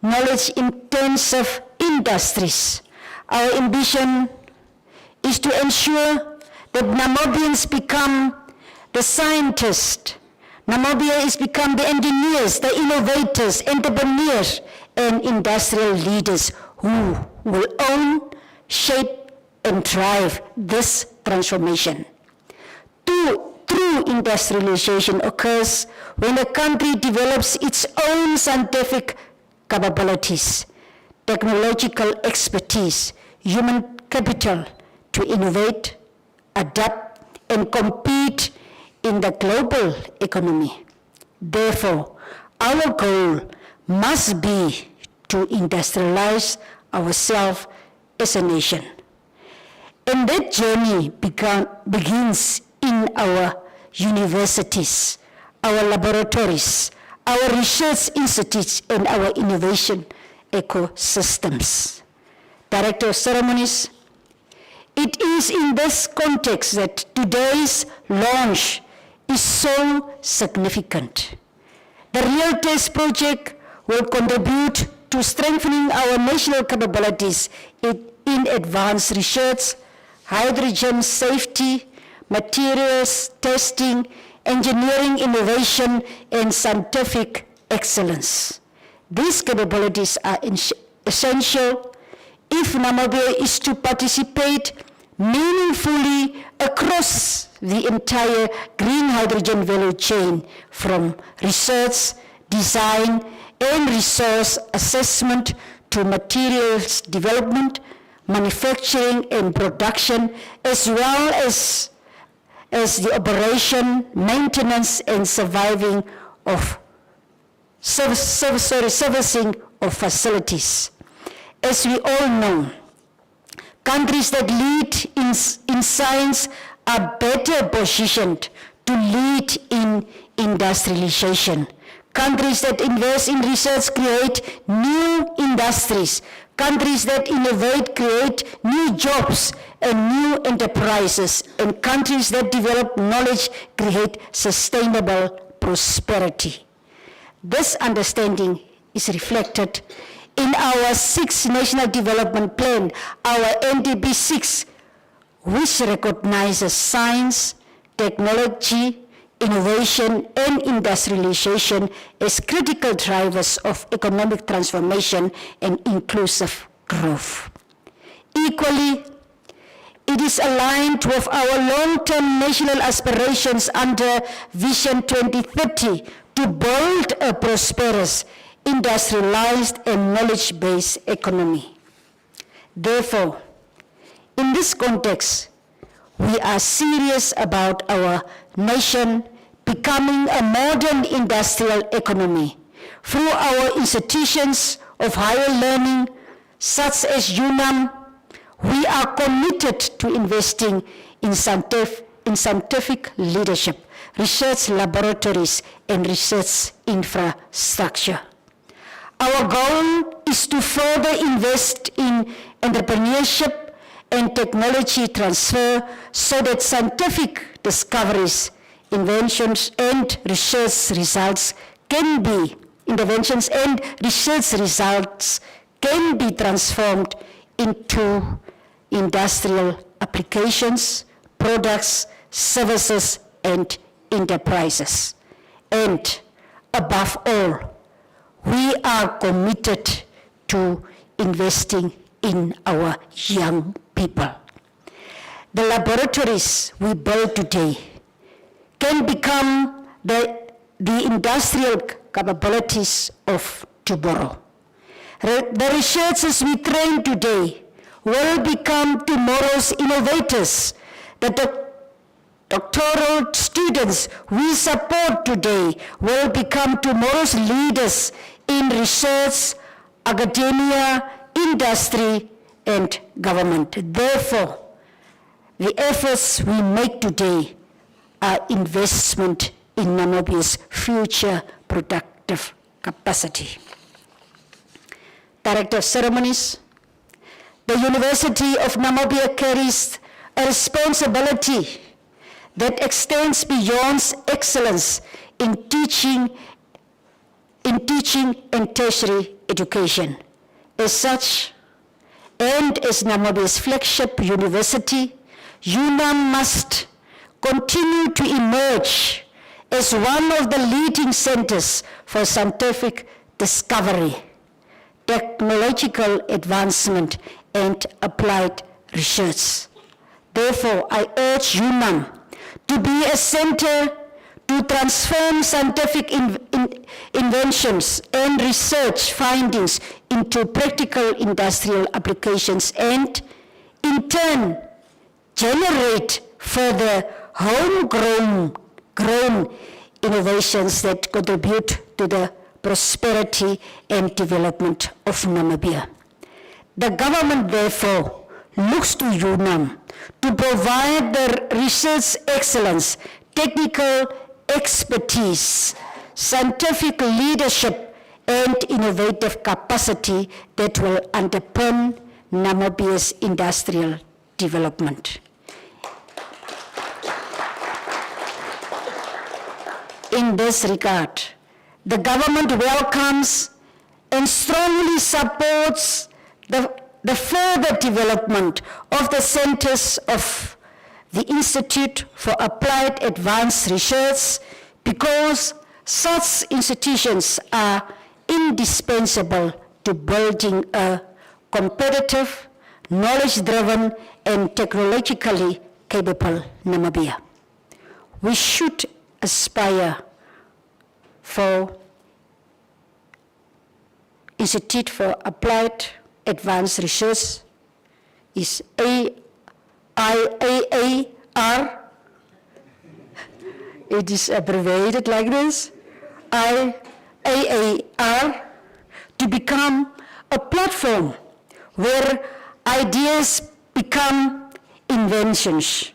knowledge-intensive industry industries. Our ambition is to ensure that Namibians become the scientists. Namibia is become the engineers, the innovators, entrepreneurs, and industrial leaders who will own, shape, and drive this transformation. True industrialization occurs when a country develops its own scientific capabilities, technological expertise, human capital to innovate, adapt, and compete in the global economy. Therefore, our goal must be to industrialize ourselves as a nation. And that journey begins in our universities, our laboratories, our research institutes, and our innovation ecosystems. Director of Ceremonies, it is in this context that today's launch is so significant. The RealTest project will contribute to strengthening our national capabilities in advanced research, hydrogen safety, materials testing, engineering innovation, and scientific excellence. These capabilities are essential if Namibia is to participate meaningfully across the entire green hydrogen value chain, from research, design, and resource assessment to materials development, manufacturing and production, as well as the operation, maintenance, and servicing of facilities. As we all know, countries that lead in science are better positioned to lead in industrialization. Countries that invest in research create new industries. Countries that innovate create new jobs and new enterprises. And countries that develop knowledge create sustainable prosperity. This understanding is reflected in our 6th National Development Plan, our NDP 6, which recognizes science, technology, innovation, and industrialization as critical drivers of economic transformation and inclusive growth. Equally, it is aligned with our long-term national aspirations under Vision 2030 to build a prosperous, industrialized, and knowledge-based economy. Therefore, in this context, we are serious about our nation becoming a modern industrial economy. Through our institutions of higher learning, such as UNAM, we are committed to investing in scientific leadership, research laboratories, and research infrastructure. Our goal is to further invest in entrepreneurship and technology transfer so that scientific discoveries, inventions, and research results can be transformed into industrial applications, products, services, and enterprises. And above all, we are committed to investing in our young people. The laboratories we build today can become the industrial capabilities of tomorrow. The researchers we train today will become tomorrow's innovators. The doctoral students we support today will become tomorrow's leaders in research, academia, industry, and government. Therefore, the efforts we make today are investment in Namibia's future productive capacity. Director of Ceremonies, the University of Namibia carries a responsibility that extends beyond excellence in teaching and tertiary education. As such, as Namibia's flagship university, UNAM must continue to emerge as one of the leading centers for scientific discovery, technological advancement, and applied research. Therefore, I urge UNAM to be a center to transform scientific inventions and research findings into practical industrial applications and, in turn, generate further homegrown innovations that contribute to the prosperity and development of Namibia. The government, therefore, looks to UNAM to provide the research excellence, technical expertise, scientific leadership, and innovative capacity that will underpin Namibia's industrial development. In this regard, the government welcomes and strongly supports the further development of the centers of the Institute for Applied Advanced Research because such institutions are indispensable to building a competitive, knowledge-driven, and technologically capable Namibia. We should aspire for Institute for Applied Advanced Research is IAAR. It is abbreviated like this, IAAR, to become a platform where ideas become inventions,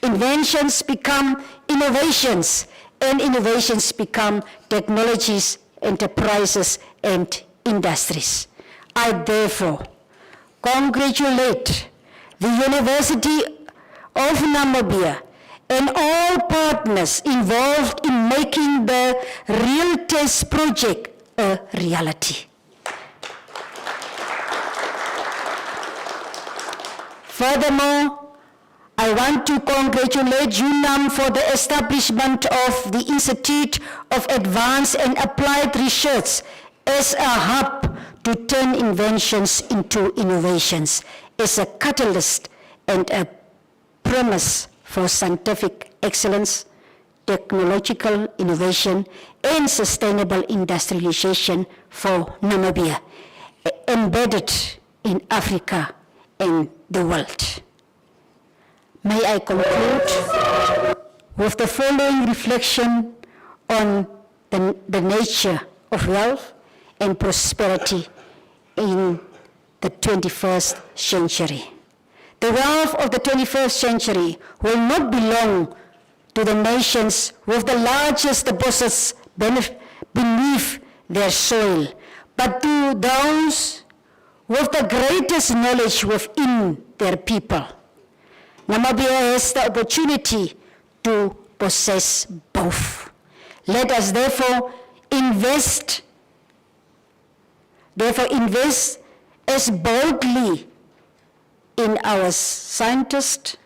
inventions become innovations, and innovations become technologies, enterprises, and industries. I therefore congratulate the University of Namibia and all partners involved in making the RealTest project a reality. Furthermore, I want to congratulate UNAM for the establishment of the Institute of Advanced and Applied Research as a hub to turn inventions into innovations, as a catalyst and a premise for scientific excellence, technological innovation, and sustainable industrialization for Namibia, embedded in Africa and the world. May I conclude with the following reflection on the nature of wealth and prosperity in the 21st century. The wealth of the 21st century will not belong to the nations with the largest deposits beneath their soil, but to those with the greatest knowledge within their people. Namibia has the opportunity to possess both. Let us therefore invest as boldly in our scientists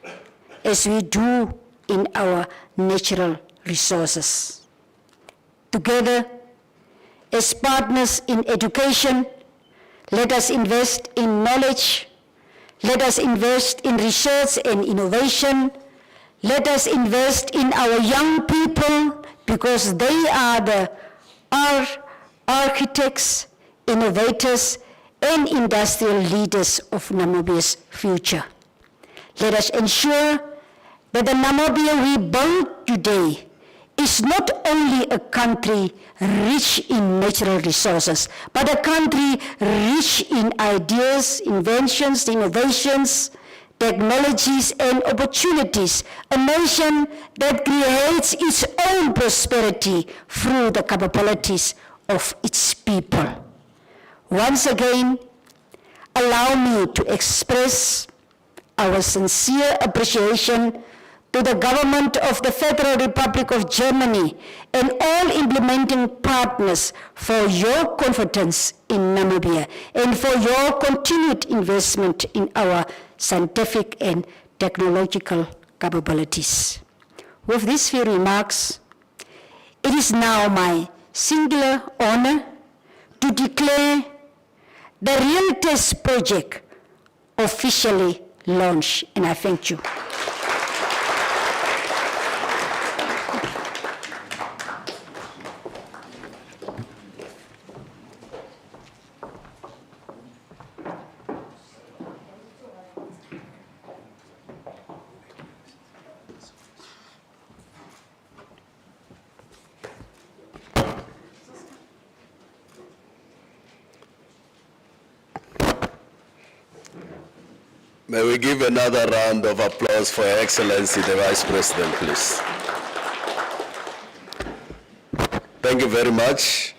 as we do in our natural resources. Together, as partners in education, let us invest in knowledge, let us invest in research and innovation, let us invest in our young people because they are the architects, innovators, and industrial leaders of Namibia's future. Let us ensure that the Namibia we build today is not only a country rich in natural resources, but a country rich in ideas, inventions, innovations, technologies, and opportunities, a nation that creates its own prosperity through the capabilities of its people. Once again, allow me to express our sincere appreciation to the government of the Federal Republic of Germany and all implementing partners for your confidence in Namibia and for your continued investment in our scientific and technological capabilities. With these few remarks, it is now my singular honor to declare the RealTest project officially launched, and I thank you. May we give another round of applause for Her Excellency, the Vice President, please. Thank you very much.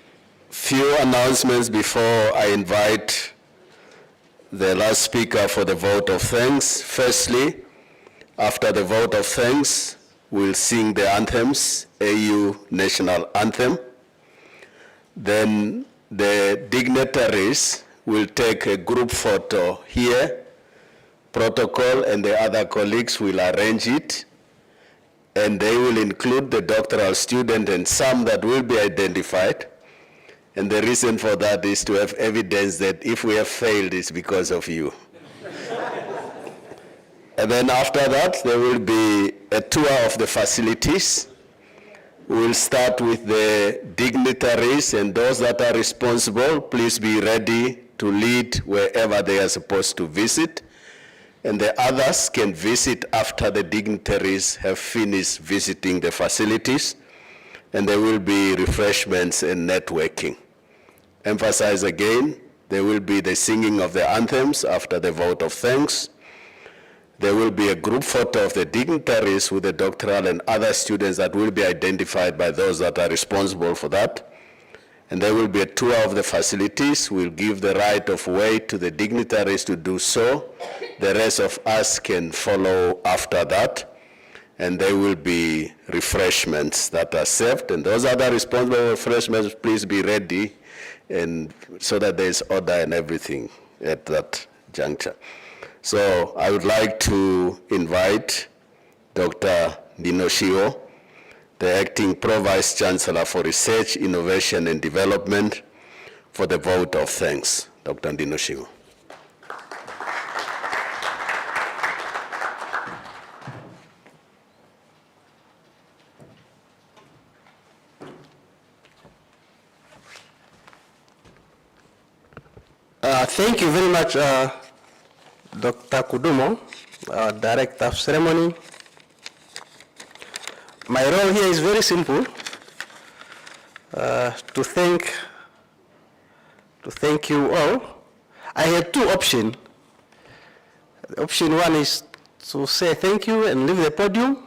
Few announcements before I invite the last speaker for the vote of thanks. Firstly, after the vote of thanks, we'll sing the anthems, AU National Anthem. Then the dignitaries will take a group photo here. Protocol and the other colleagues will arrange it, and they will include the doctoral student and some that will be identified. And the reason for that is to have evidence that if we have failed, it's because of you. And then after that, there will be a tour of the facilities. We'll start with the dignitaries, and those that are responsible, please be ready to lead wherever they are supposed to visit. And the others can visit after the dignitaries have finished visiting the facilities, and there will be refreshments and networking. Emphasize again, there will be the singing of the anthems after the vote of thanks. There will be a group photo of the dignitaries with the doctoral and other students that will be identified by those that are responsible for that. And there will be a tour of the facilities. We'll give the right of way to the dignitaries to do so. The rest of us can follow after that. And there will be refreshments that are served. And those other responsible refreshments, please be ready, and so that there's order and everything at that juncture. So I would like to invite Dr. Ndinoshio, the Acting Pro-Vice Chancellor for Research, Innovation and Development, for the vote of thanks. Dr. Ndinoshio. Thank you very much, Dr. Kudumo, Director of Ceremony. My role here is very simple, to thank you all. I had two options. Option one is to say thank you and leave the podium.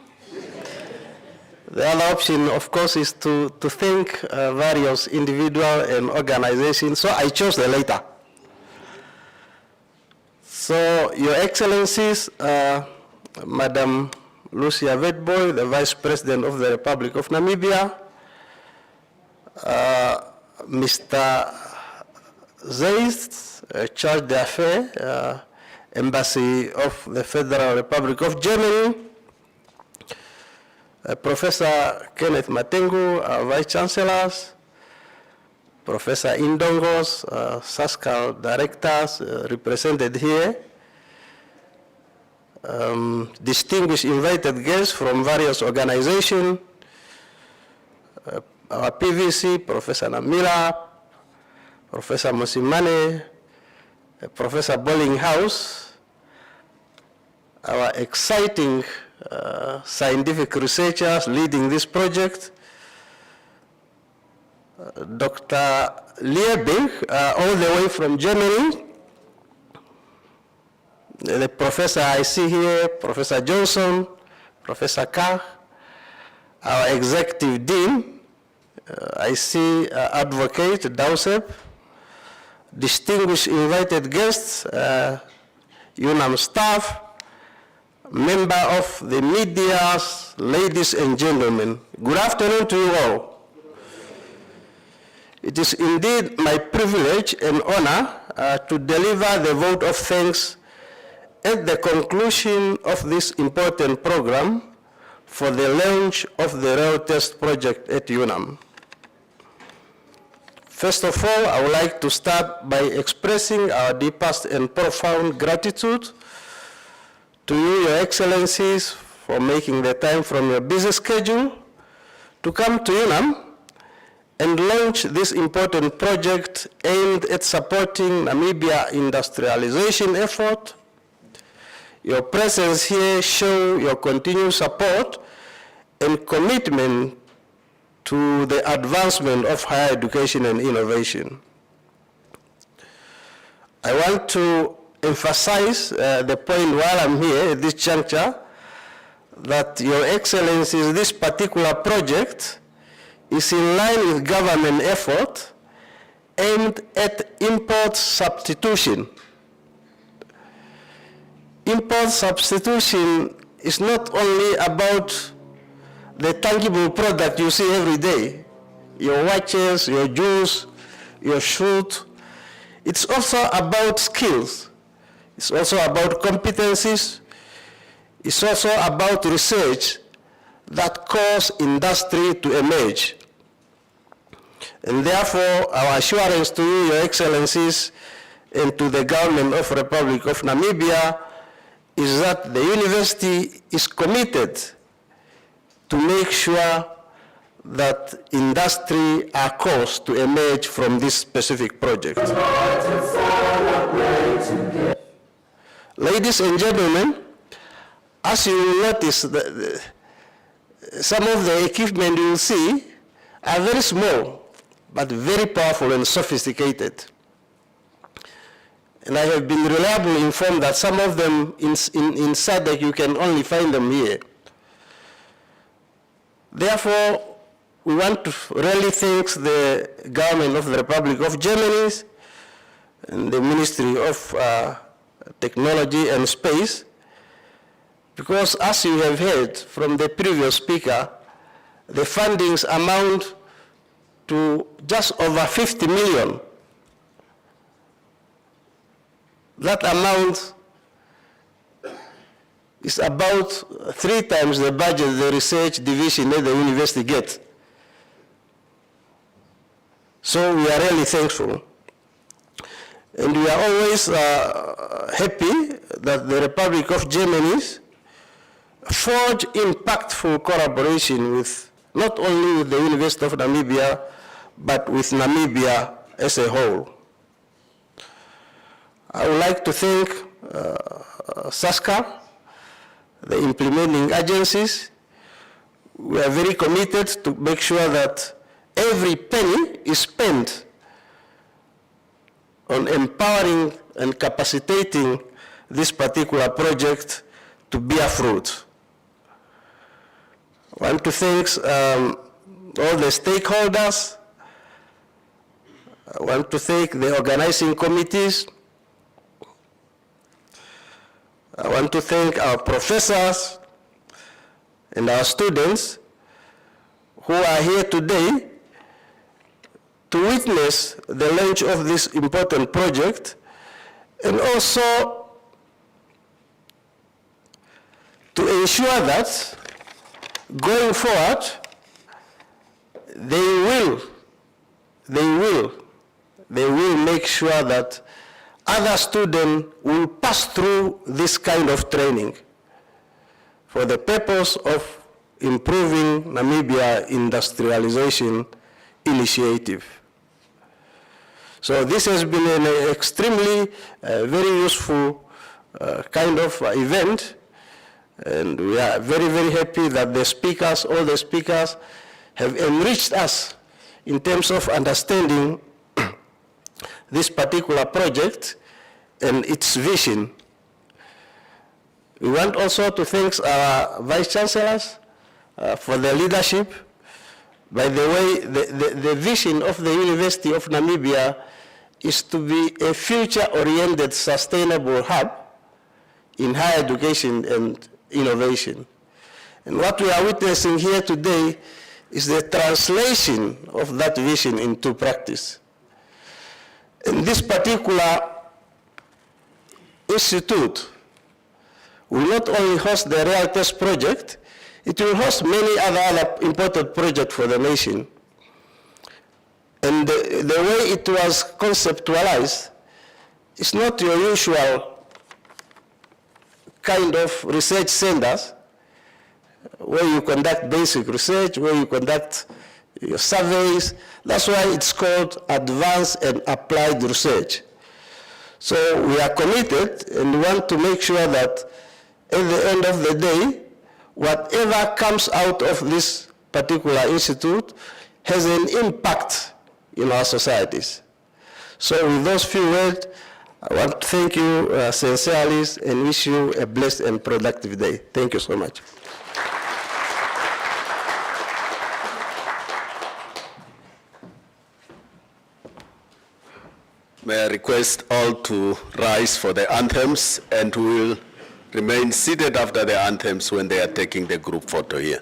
The other option, of course, is to thank various individuals and organizations, so I chose the latter. So, Your Excellencies, Madam Lucia Witbooi, the Vice President of the Republic of Namibia, Mr. Zeist, Charge d'Affaires, Embassy of the Federal Republic of Germany, Professor Kenneth Matengu, our Vice Chancellors, Professor Indongos, SASSCAL directors represented here, distinguished invited guests from various organizations, our PVC, Professor Namila, Professor Mosimane, Professor Bollinghouse, our exciting scientific researchers leading this project, Dr. Liebing, all the way from Germany, the professor I see here, Professor Johnson, Professor Kach, our executive dean, I see Advocate Dowsep, distinguished invited guests, UNAM staff, member of the media, ladies and gentlemen, good afternoon to you all. It is indeed my privilege and honor to deliver the vote of thanks at the conclusion of this important program for the launch of the RealTest project at UNAM. First of all, I would like to start by expressing our deepest and profound gratitude to you, Your Excellencies, for making the time from your busy schedule to come to UNAM and launch this important project aimed at supporting Namibia industrialization effort. Your presence here shows your continued support and commitment to the advancement of higher education and innovation. I want to emphasize the point while I'm here at this juncture that, Your Excellencies, this particular project is in line with government effort aimed at import substitution. Import substitution is not only about the tangible product you see every day, your watches, your jewels, your shoes. It's also about skills. It's also about competencies. It's also about research that cause industry to emerge. And therefore, our assurance to you, Your Excellencies, and to the government of the Republic of Namibia is that the university is committed to make sure that industry are caused to emerge from this specific project. Ladies and gentlemen, as you will notice, some of the equipment you will see are very small, but very powerful and sophisticated. And I have been reliably informed that some of them in SADC you can only find them here. Therefore, we want to really thank the government of the Republic of Germany and the Ministry of Technology and Space, because as you have heard from the previous speaker, the fundings amount to just over 50 million. That amount is about 3 times the budget the research division at the university gets. So we are really thankful. And we are always happy that the Republic of Germany forged impactful collaboration with not only with the University of Namibia, but with Namibia as a whole. I would like to thank SASSCAL, the implementing agencies. We are very committed to make sure that every penny is spent on empowering and capacitating this particular project to bear fruit. I want to thank all the stakeholders. I want to thank the organizing committees. I want to thank our professors and our students who are here today to witness the launch of this important project, and also to ensure that going forward they will make sure that other students will pass through this kind of training for the purpose of improving Namibia industrialization initiative. So this has been an extremely very useful kind of event, and we are very, very happy that the speakers, all the speakers, have enriched us in terms of understanding this particular project and its vision. We want also to thank our Vice Chancellors for their leadership. By the way, the vision of the University of Namibia is to be a future-oriented, sustainable hub in higher education and innovation. And what we are witnessing here today is the translation of that vision into practice. And this particular institute will not only host the RealTest project, it will host many other important projects for the nation. And the way it was conceptualized is not your usual kind of research centers where you conduct basic research, where you conduct your surveys. That's why it's called advanced and applied research. So we are committed and want to make sure that at the end of the day, whatever comes out of this particular institute has an impact in our societies. So with those few words, I want to thank you sincerely and wish you a blessed and productive day. Thank you so much. May I request all to rise for the anthems, and we will remain seated after the anthems when they are taking the group photo here.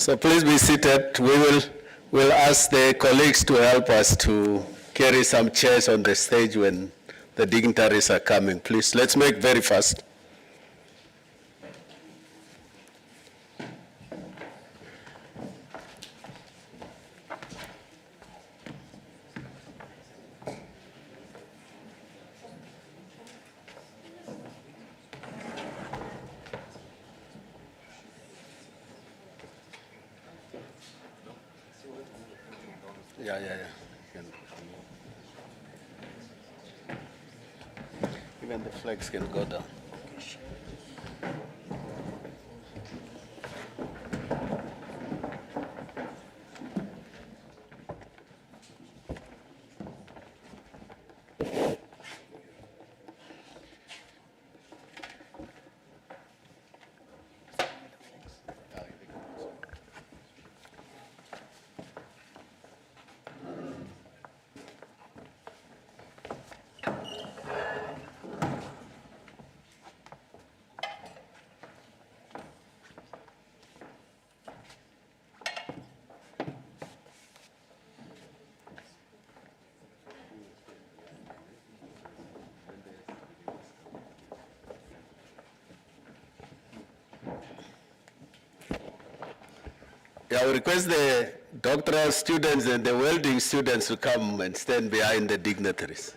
So please be seated. We'll ask the colleagues to help us to carry some chairs on the stage when the dignitaries are coming. Please, let's make very fast. Yeah. Even the flags can go down. I will request the doctoral students and the welding students to come and stand behind the dignitaries.